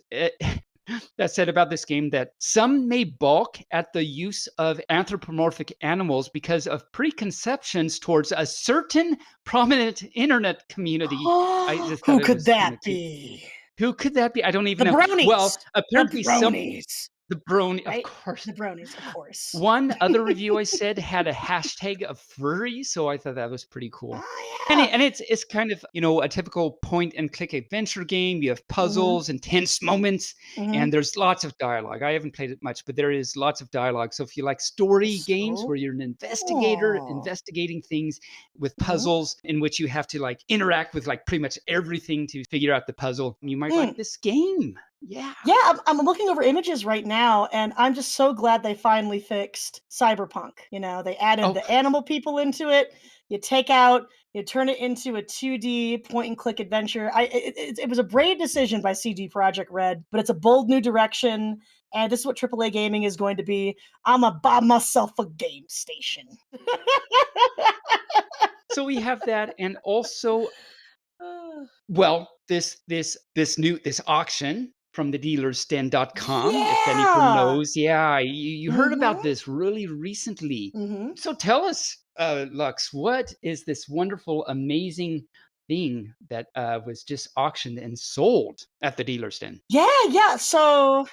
that said about this game that some may balk at the use of anthropomorphic animals because of preconceptions towards a certain prominent internet community. Who could that be? Who could that be? I don't even The know. bronies. Well, apparently the bronies. the brony, Right? of course. The bronies, of course. One other review I said had a hashtag of furry, so I thought that was pretty cool. Oh, And it's kind of, a typical point and click adventure game. You have puzzles and tense moments, and there's lots of dialogue. I haven't played it much, but there is lots of dialogue. So if you like story games where you're an investigator investigating things with puzzles in which you have to like interact with like pretty much everything to figure out the puzzle, you might like this game. Yeah. Yeah, I'm looking over images right now, and I'm just so glad they finally fixed Cyberpunk. They added the animal people into it. You turn it into a 2D point and click adventure. It was a brave decision by CD Projekt Red, but it's a bold new direction. And this is what AAA gaming is going to be. I'm gonna buy myself a game station. So we have that, and also, well, this auction from thedealersden.com, if anyone knows. Yeah, you heard about this really recently. So tell us, Lux, what is this wonderful, amazing thing that was just auctioned and sold at the Dealer's Den? Yeah. So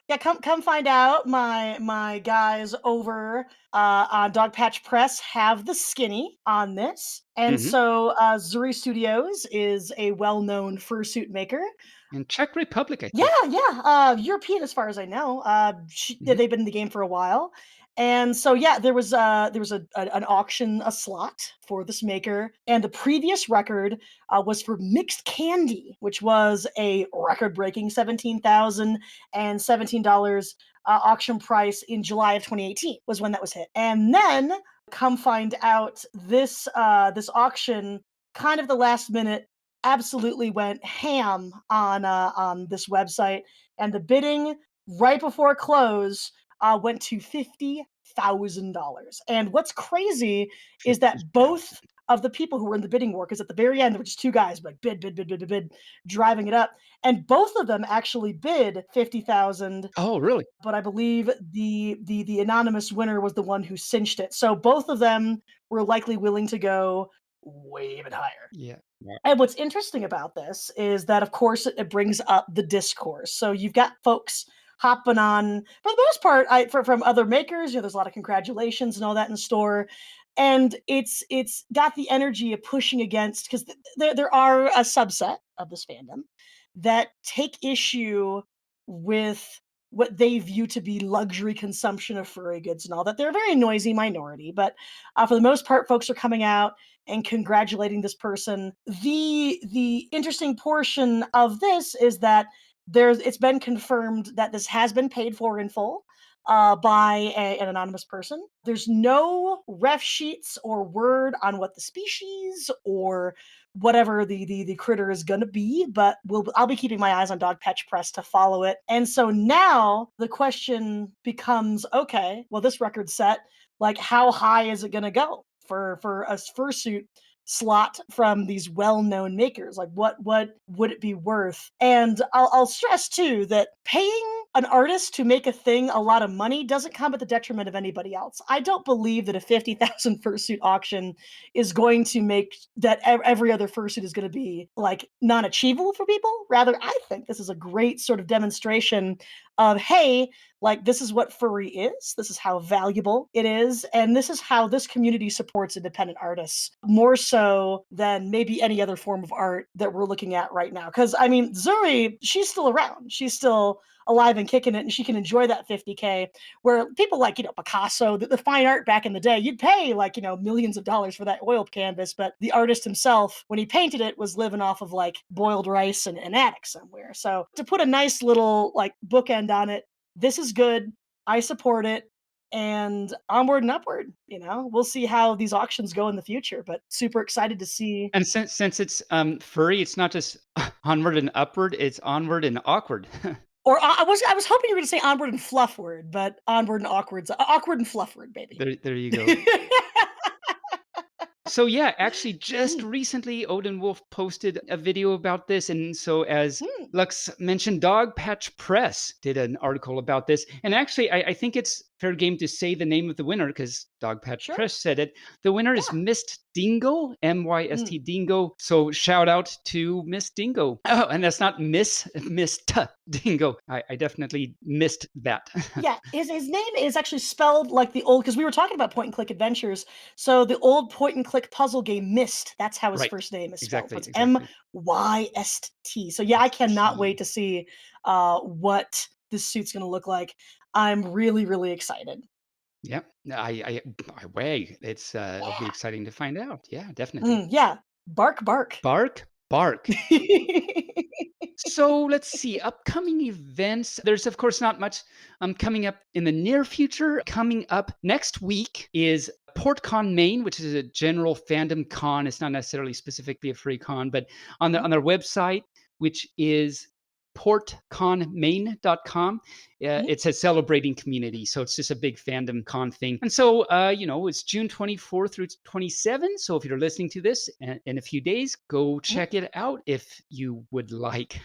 yeah, come find out. My guys over on Dogpatch Press have the skinny on this, and so Zuri Studios is a well-known fursuit maker. In Czech Republic, I think. Yeah. European, as far as I know. They've been in the game for a while, and so yeah, there was an auction, a slot for this maker, and the previous record was for Mixed Candy, which was a record-breaking $17,017 auction price in July of 2018 was when that was hit, and then come find out this this auction kind of the last minute absolutely went ham on this website, and the bidding right before close went to $50,000. And what's crazy is that both of the people who were in the bidding war, because at the very end there were just two guys like bid, bid, bid, bid, bid, bid, driving it up, and both of them actually bid 50,000. Oh, really? But I believe the anonymous winner was the one who cinched it. So both of them were likely willing to go way even higher. Yeah. And what's interesting about this is that, of course, it brings up the discourse. So you've got folks hopping on, for the most part, from other makers. There's a lot of congratulations and all that in store, and it's got the energy of pushing against, because there are a subset of this fandom that take issue with what they view to be luxury consumption of furry goods and all that. They're a very noisy minority, but for the most part, folks are coming out and congratulating this person. The interesting portion of this is that it's been confirmed that this has been paid for in full by an anonymous person. There's no ref sheets or word on what the species or whatever the critter is going to be, but I'll be keeping my eyes on Dog Patch Press to follow it. And so now the question becomes, okay, well, this record set, like, how high is it going to go for a fursuit slot from these well-known makers? Like, what would it be worth? And I'll stress too that paying an artist to make a thing a lot of money doesn't come at the detriment of anybody else. I don't believe that a 50,000 fursuit auction is going to make that every other fursuit is going to be like non-achievable for people. Rather, I think this is a great sort of demonstration of, hey, like, this is what furry is, this is how valuable it is, and this is how this community supports independent artists more so than maybe any other form of art that we're looking at right now. Because I mean, Zuri, she's still around, she's still alive and kicking it, and she can enjoy that 50K, where people like, Picasso, the fine art back in the day, you'd pay like, millions of dollars for that oil canvas, but the artist himself, when he painted it, was living off of like boiled rice and an attic somewhere. So to put a nice little like bookend on it, this is good. I support it, and onward and upward. We'll see how these auctions go in the future, but super excited to see. And since it's furry, it's not just onward and upward; it's onward and awkward. Or I was hoping you were going to say onward and fluffward, but onward and awkward and fluffward, baby. There you go. So yeah, actually, just recently, Odin Wolf posted a video about this, and so as Lux mentioned, Dog Patch Press did an article about this, and actually, I think it's fair game to say the name of the winner because Dog Patch Sure. Press said it. The winner is Mist Dingo, MYST Dingo. So shout out to Miss Dingo. Oh, and that's not Mist Dingo. I definitely missed that. Yeah, his name is actually spelled like the old, because we were talking about point and click adventures. So the old point and click puzzle game Myst, that's how his Right. first name is spelled. Exactly. So it's MYST. So yeah, I cannot wait to see what this suit's going to look like. I'm really, really excited. Yep. I way. It's it'll be Yeah. exciting to find out. Yeah, definitely. Yeah. Bark, bark. Bark, bark. So let's see. Upcoming events. There's of course not much coming up in the near future. Coming up next week is PortCon Maine, which is a general fandom con. It's not necessarily specifically a free con, but on their website, which is portconmaine.com. It's a celebrating community, so it's just a big fandom con thing. And so, it's June 24th through 27. So if you're listening to this in a few days, go check it out if you would like.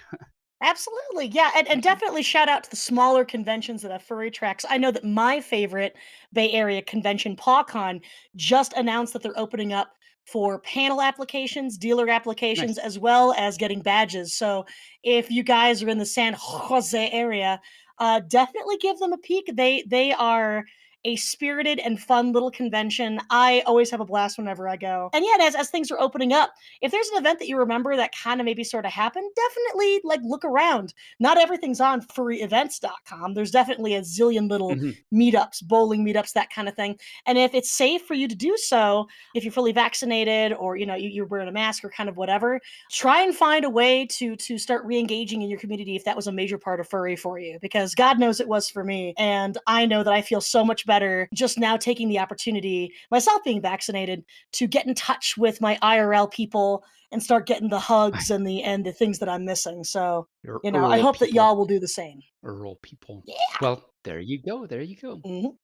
Absolutely. Yeah. And definitely shout out to the smaller conventions that have furry tracks. I know that my favorite Bay Area convention, PawCon, just announced that they're opening up for panel applications, dealer applications, Nice. as well as getting badges. So if you guys are in the San Jose area, definitely give them a peek. They are a spirited and fun little convention. I always have a blast whenever I go. And yet, as things are opening up, if there's an event that you remember that kind of maybe sort of happened, definitely like look around. Not everything's on furryevents.com. There's definitely a zillion little meetups, bowling meetups, that kind of thing. And if it's safe for you to do so, if you're fully vaccinated or you're wearing a mask or kind of whatever, try and find a way to start re-engaging in your community if that was a major part of furry for you, because God knows it was for me. And I know that I feel so much better better just now taking the opportunity, myself being vaccinated, to get in touch with my IRL people and start getting the hugs and the things that I'm missing. So, Your I Earl hope that people. y'all will do the same. Earl people. Yeah. Well, there you go. There you go. Mhm.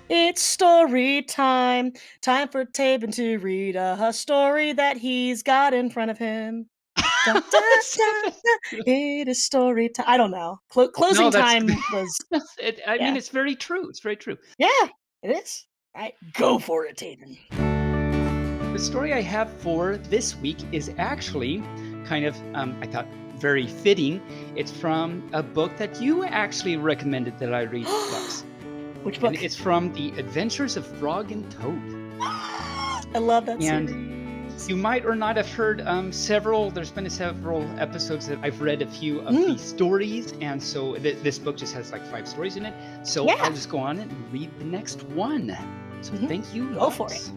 It's story time. Time for Taebyn to read a story that he's got in front of him. Dun, dun, dun, dun. It is story time. I don't know. Closing No, that's time was. I mean, Yeah. it's very true. It's very true. Yeah, it is. All right, go for it, Taebyn. The story I have for this week is actually kind of, I thought, very fitting. It's from a book that you actually recommended that I read, Lux. Which book? And it's from The Adventures of Frog and Toad. I love that And series. you might or not have heard there's been several episodes that I've read a few of these stories. And so this book just has like 5 stories in it. So Yeah. I'll just go on and read the next one. So thank you, Lux. Go for it.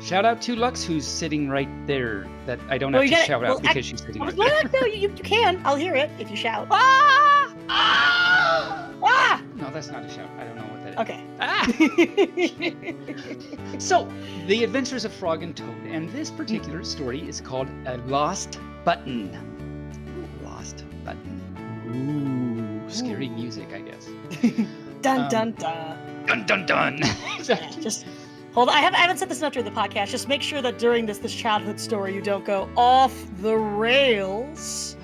Shout out to Lux, who's sitting right there. That I don't Well, have you to gotta- shout well, out because she's sitting right Well, there. no, you can. I'll hear it if you shout. Ah! Ah! No, that's not a shout. I don't know what that is. Okay. Ah! So, The Adventures of Frog and Toad, and this particular story is called A Lost Button. Lost Button. Ooh, scary music, I guess. Dun dun dun. Dun dun dun. Yeah, just hold on. I haven't said this enough during the podcast. Just make sure that during this childhood story, you don't go off the rails.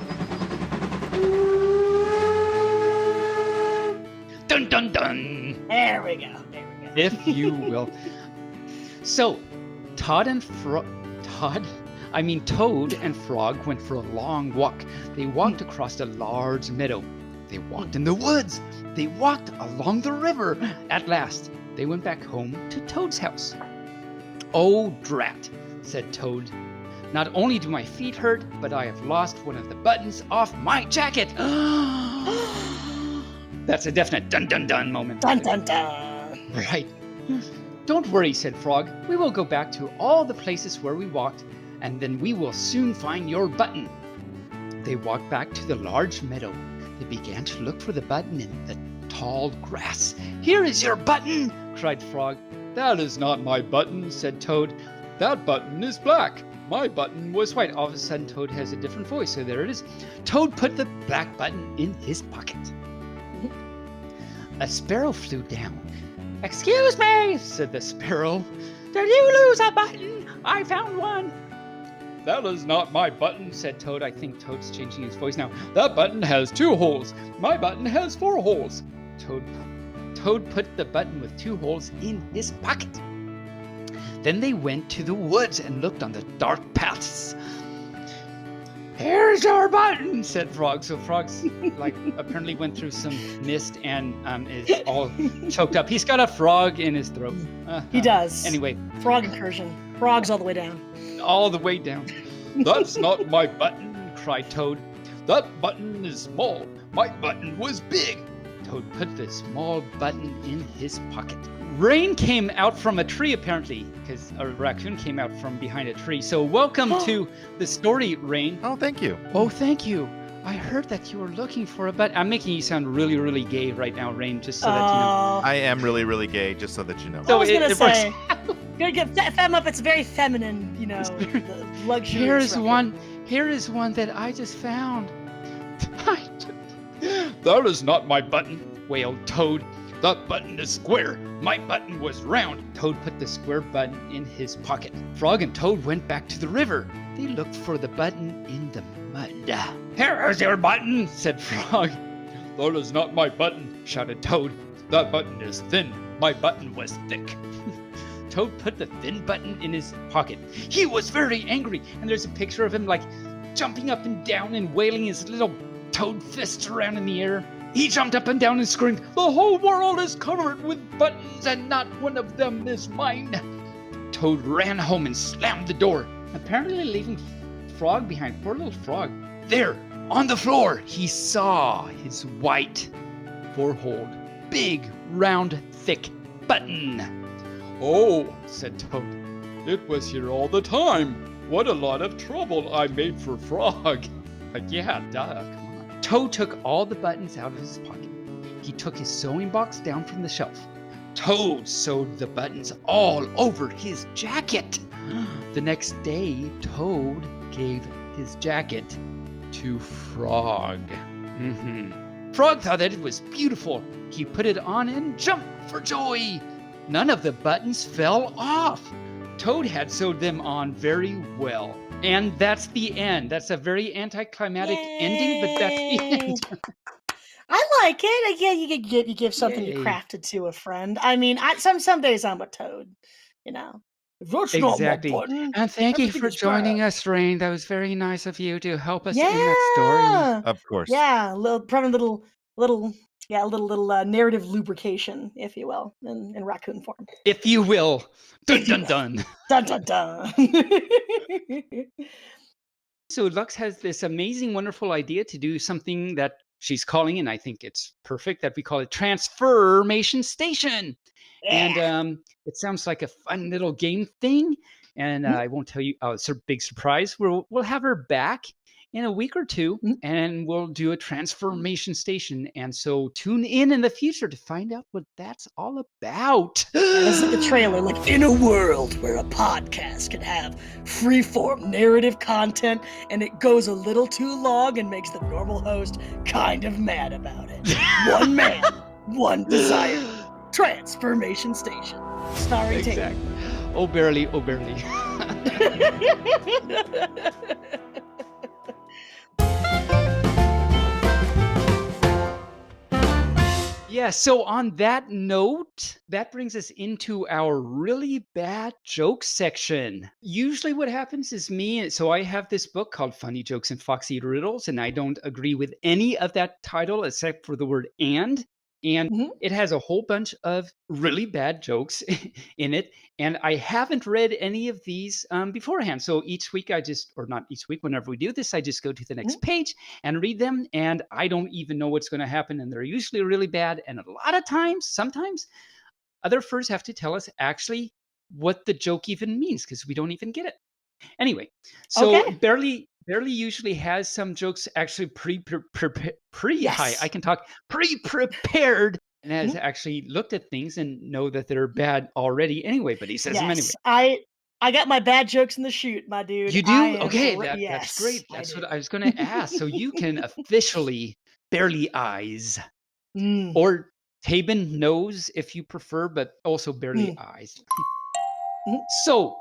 Dun dun dun. There we go. If you will. So, Toad and Frog went for a long walk. They walked across a large meadow. They walked in the woods. They walked along the river. At last, they went back home to Toad's house. "Oh, drat," said Toad. "Not only do my feet hurt, but I have lost one of the buttons off my jacket." That's a definite dun dun dun moment. Dun dun dun. Right. "Don't worry," said Frog. "We will go back to all the places where we walked, and then we will soon find your button." They walked back to the large meadow. They began to look for the button in the tall grass. "Here is your button," cried Frog. "That is not my button," said Toad. "That button is black. My button was white." All of a sudden, Toad has a different voice, so there it is. Toad put the black button in his pocket. A sparrow flew down. "Excuse me," said the sparrow. "Did you lose a button? I found one." "That is not my button," said Toad. I think Toad's changing his voice now. "That button has 2 holes. My button has 4 holes." Toad put the button with 2 holes in his pocket. Then they went to the woods and looked on the dark paths. "Here's your button," said Frog. So Frog's apparently went through some mist and is all choked up. He's got a frog in his throat. He does. Anyway, Frog incursion. Frogs all the way down. all the way down. "That's not my button," cried Toad. "That button is small. My button was big." Toad put the small button in his pocket. Rain came out from a tree, apparently, because a raccoon came out from behind a tree. So welcome to the story, Rain. Oh, thank you. Oh, thank you. I heard that you were looking for a button. I'm making you sound really, really gay right now, Rain, just so that you know. I am really, really gay, just so that you know. I So was gonna it works. say, gonna get Fem Up. It's very feminine, the luxurious. Here is one that I just found. "That is not my button," wailed Toad. "That button is square. My button was round." Toad put the square button in his pocket. Frog and Toad went back to the river. They looked for the button in the mud. "Here is your button," said Frog. "That is not my button," shouted Toad. "That button is thin. My button was thick." Toad put the thin button in his pocket. He was very angry, and there's a picture of him jumping up and down and wailing his little toad fists around in the air. He jumped up and down and screamed, "The whole world is covered with buttons, and not one of them is mine." Toad ran home and slammed the door, apparently leaving Frog behind. Poor little Frog. There, on the floor, he saw his white, 4-holed, big, round, thick button. "Oh," said Toad, "it was here all the time. What a lot of trouble I made for Frog." Yeah, duh, come on. Toad took all the buttons out of his pocket. He took his sewing box down from the shelf. Toad sewed the buttons all over his jacket. The next day, Toad gave his jacket to Frog. Frog thought that it was beautiful. He put it on and jumped for joy. None of the buttons fell off. Toad had sewed them on very well. And that's the end. That's a very anticlimactic ending, but that's the end. I like it. Yeah, you give something you Yay. crafted to a friend. I mean, some days I'm a Toad, you know. If that's not my Exactly. button, And thank you everything for is joining crap. us, Rain. That was very nice of you to help us in that story. Yeah, Of course. yeah, probably a little narrative lubrication, if you will, in raccoon form. If you will. Dun If you dun will. dun. Dun dun dun. So Lux has this amazing, wonderful idea to do something that she's calling, and I think it's perfect, that we call it Transformation Station. Yeah. And it sounds like a fun little game thing. And I won't tell you, it's a big surprise. We'll have her back in a week or two, and we'll do a Transformation Station. And so tune in the future to find out what that's all about. This is like the trailer, like in a world where a podcast can have freeform narrative content and it goes a little too long and makes the normal host kind of mad about it. One man, one desire. Transformation Station. Starring Exactly. Oh, Bearly, oh, Bearly. Yeah, so on that note, that brings us into our really bad jokes section. Usually what happens is so I have this book called Funny Jokes and Foxy Riddles, and I don't agree with any of that title except for the word and. And it has a whole bunch of really bad jokes in it. And I haven't read any of these beforehand. So each week or not each week, whenever we do this, I just go to the next page and read them. And I don't even know what's going to happen. And they're usually really bad. And a lot of times, sometimes, other furs have to tell us actually what the joke even means because we don't even get it. Anyway, so Bearly usually has some jokes actually pre-prepared and has actually looked at things and know that they're bad already anyway, but he says them anyway. I got my bad jokes in the chute, my dude. You do? Okay, yes, that's great. That's what I was going to ask. So you can officially Bearly eyes. Or Taebyn knows if you prefer, but also Bearly eyes. So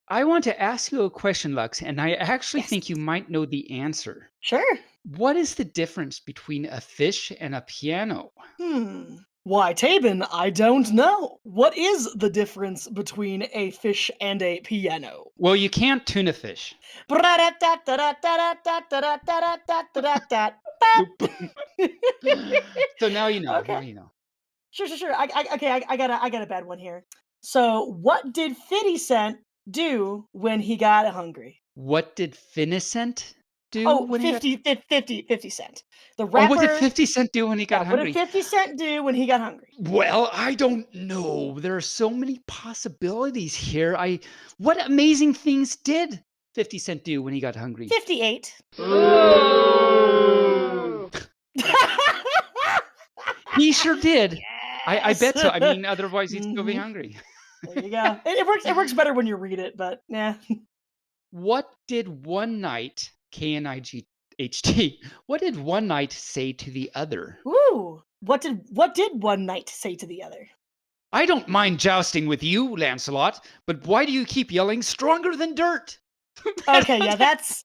I want to ask you a question, Lux, and I actually think you might know the answer. Sure. What is the difference between a fish and a piano? Why, Taebyn, I don't know. What is the difference between a fish and a piano? Well, you can't tune a fish. So now you know. Okay. Now you know. Sure. I got a bad one here. So, what did 50 Cent do when he got hungry? What did Finicent do? Oh, when 50 Cent. The rapper. What did 50 Cent do when he got hungry? What did 50 Cent do when he got hungry? Well, I don't know. There are so many possibilities here. What amazing things did 50 Cent do when he got hungry? 58. He sure did. Yes. I bet so. I mean, otherwise he'd still be hungry. There you go. It works better when you read it, but yeah. What did one night, KNIGHT, what did one night say to the other? Ooh. What did one knight say to the other? I don't mind jousting with you, Lancelot, but why do you keep yelling stronger than dirt? Okay, yeah, that's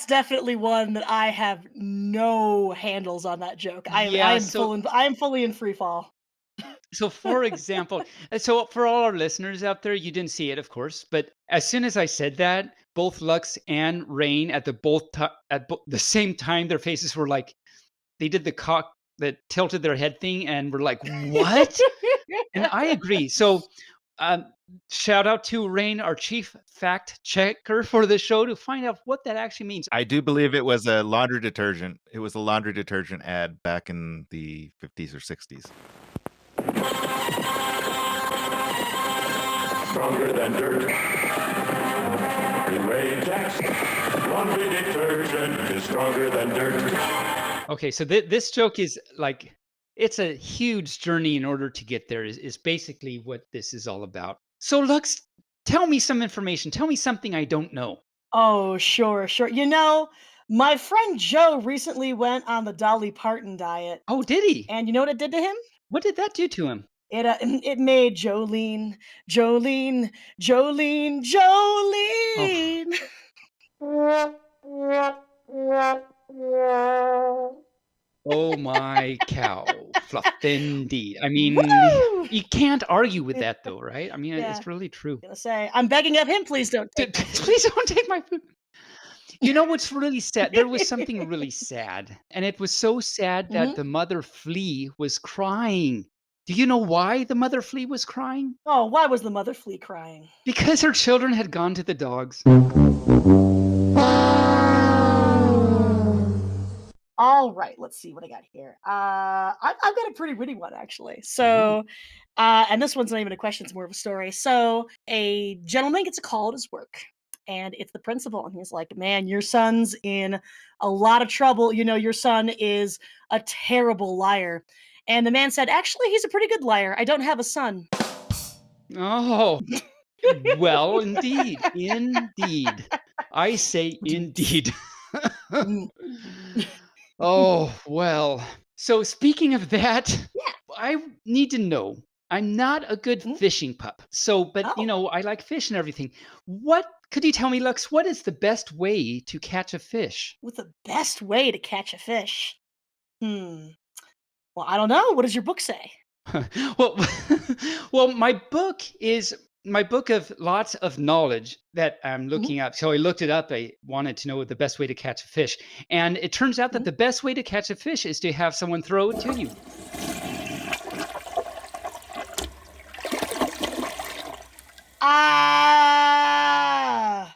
definitely one that I have no handles on that joke. I am fully in free fall. So, for example, so for all our listeners out there, you didn't see it, of course, but as soon as I said that, both Lux and Rain at the same time, their faces were like, they did the cock that tilted their head thing, and were like, "What?" And I agree. So, shout out to Rain, our chief fact checker for the show, to find out what that actually means. I do believe it was a laundry detergent. It was a laundry detergent ad back in the 50s or 60s. Stronger than dirt. Ray Jackson. Laundry detergent is stronger than dirt. Okay, so this joke is like it's a huge journey in order to get there is basically what this is all about. So Lux, tell me some information. Tell me something I don't know. Oh, sure, sure. My friend Joe recently went on the Dolly Parton diet, Oh, did he? and you know what it did to him? What did that do to him? It made Jolene, Jolene, Jolene, Oh, Jolene. oh my cow. Fluff indeed. I mean, Woo! you can't argue with that though, right? I mean, Yeah, it's really true. gonna say I'm begging of him. Please don't take my food. Please don't take my food. You know what's really sad? There was something really sad, and it was so sad that Mhm. the mother flea was crying. Do you know why the mother flea was crying? Oh, why was the mother flea crying? Because her children had gone to the dogs. All right, let's see what I got here. I've got a pretty witty one actually. Ooh. So, and this one's not even a question; it's more of a story. So, a gentleman gets a call at his work, and it's the principal, and he's like, "Man, your son's in a lot of trouble. Your son is a terrible liar." And the man said, "Actually, he's a pretty good liar. I don't have a son." Oh, well, indeed. Indeed. I say indeed. Mm. Oh, well. So speaking of that, Yeah. I need to know. I'm not a good Mhm. fishing pup. So, but Oh, I like fish and everything. What could you tell me, Lux, what is the best way to catch a fish? with the best way to catch a fish. Hmm. Well, I don't know. What does your book say? Well, well, my book of lots of knowledge that I'm Mhm, looking up. So I looked it up. I wanted to know the best way to catch a fish, and it turns out that mhm. the best way to catch a fish is to have someone throw it to you.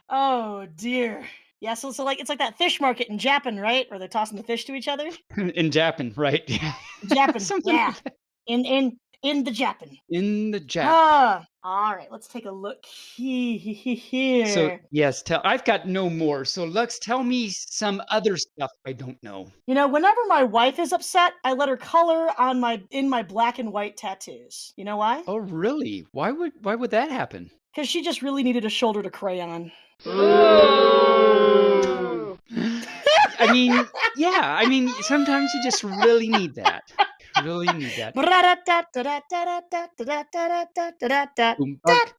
Oh dear. Yeah, so like it's like that fish market in Japan, right? Where they're tossing the fish to each other. In Japan, right? Yeah. Japan, Something yeah. like that. In the Japan. In the Jap. All right. Let's take a look So here. yes, I've got no more. So Lux, tell me some other stuff I don't know. Whenever my wife is upset, I let her color on my black and white tattoos. You know why? Oh, really? Why would that happen? Because she just really needed a shoulder to crayon. Ooh. I mean, yeah. I mean, sometimes you just really need that. Really need that. Boom bark.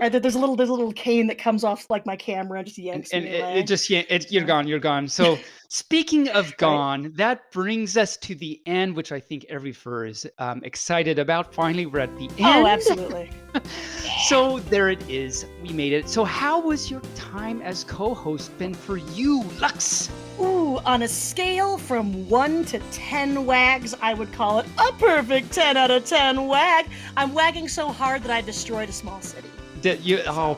Right, there's a little cane that comes off like my camera and just And yanks and me it away. just yeah, you're Yeah. gone, you're gone. So speaking of Right. gone, that brings us to the end, which I think every fur is excited about. Finally, we're at the Oh, end. absolutely. So there it is. We made it. So how was your time as co-host been for you, Lux? Ooh, on a scale from 1 to 10 wags, I would call it a perfect 10 out of 10 wag. I'm wagging so hard that I destroyed a small city. Did you? Oh,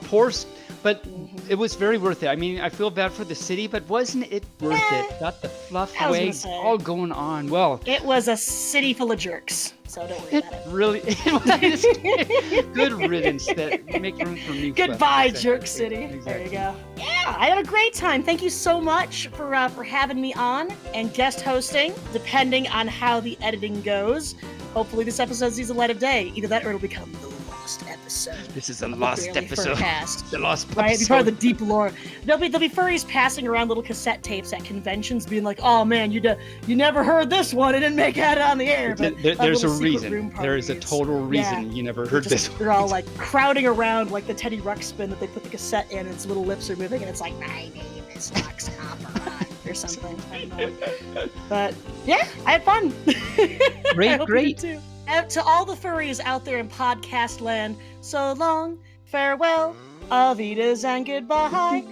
but Mhm. it was very worth it. I mean, I feel bad for the city, but wasn't it worth Eh, it? Got the fluff I was gonna wags say. all going on. Well, It was a city full of jerks, so don't worry it about really it was it. good riddance. That make room for new fluff. Goodbye, Exactly. Jerk City. There Exactly. you go. Yeah, I had a great time. Thank you so much for having me on and guest hosting, depending on how the editing goes. Hopefully this episode sees the light of day. Either that or it'll become the lost episode. This is a of the lost Bearly episode. Furcast. The lost Right, it'll be part of episode. the deep lore. There'll be furries passing around little cassette tapes at conventions, being like, "Oh man, you never heard this one. It didn't make it on the air." But There's a little secret reason. room There is a parties. total Yeah. reason you never heard this. They're all like crowding around like the Teddy Ruxpin that they put the cassette in, and its little lips are moving, and it's like, "My name is Lux Operon," or something. I don't know. But yeah, I had fun. Great, I hope you great. did too. And to all the furries out there in podcast land, so long, farewell, Avidas, and goodbye.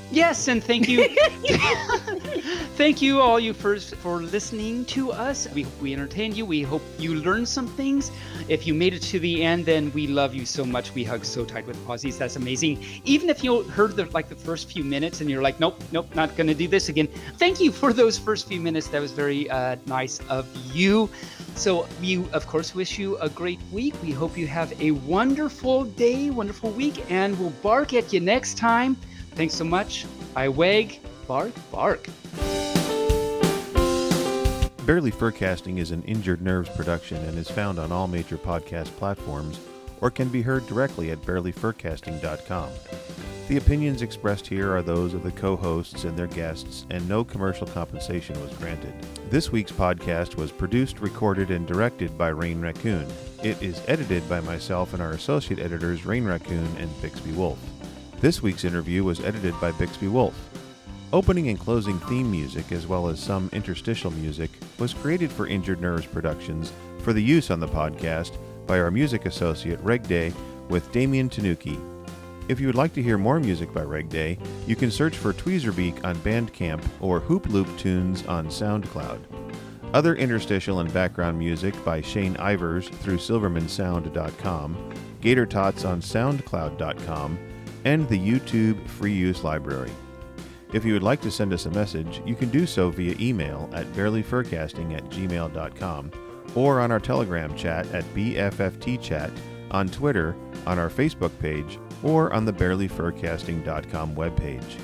Yes, and thank you. Thank you, all you for listening to us. We hope we entertained you. We hope you learned some things. If you made it to the end, then we love you so much. We hug so tight with Aussies. That's amazing. Even if you heard the first few minutes and you're like, nope, not going to do this again. Thank you for those first few minutes. That was very nice of you. So we, of course, wish you a great week. We hope you have a wonderful day, wonderful week, and we'll bark at you next time. Thanks so much. I wag, bark, bark. Bearly Furcasting is an Injured Nerves production and is found on all major podcast platforms or can be heard directly at barelyfurcasting.com. The opinions expressed here are those of the co-hosts and their guests, and no commercial compensation was granted. This week's podcast was produced, recorded, and directed by Rain Raccoon. It is edited by myself and our associate editors Rain Raccoon and Bixby Wolf. This week's interview was edited by Bixby Wolf. Opening and closing theme music, as well as some interstitial music, was created for Injured Nerves Productions for the use on the podcast by our music associate Reg Day with Damian Tanuki. If you would like to hear more music by Reg Day, you can search for Tweezerbeak on Bandcamp or Hoop Loop Tunes on SoundCloud. Other interstitial and background music by Shane Ivers through silvermansound.com, Gator Tots on soundcloud.com, and the YouTube Free Use Library. If you would like to send us a message, you can do so via email at barelyfurcasting@gmail.com or on our Telegram chat at BFFTchat, on Twitter, on our Facebook page, or on the barelyfurcasting.com webpage.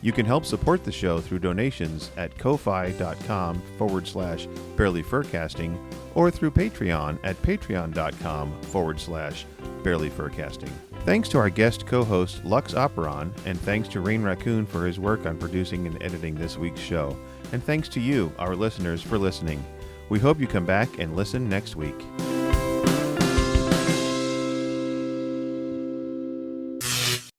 You can help support the show through donations at ko-fi.com/barelyfurcasting or through Patreon at patreon.com/barelyfurcasting. Thanks to our guest co-host Lux Operon, and thanks to Rain Raccoon for his work on producing and editing this week's show. And thanks to you, our listeners, for listening. We hope you come back and listen next week.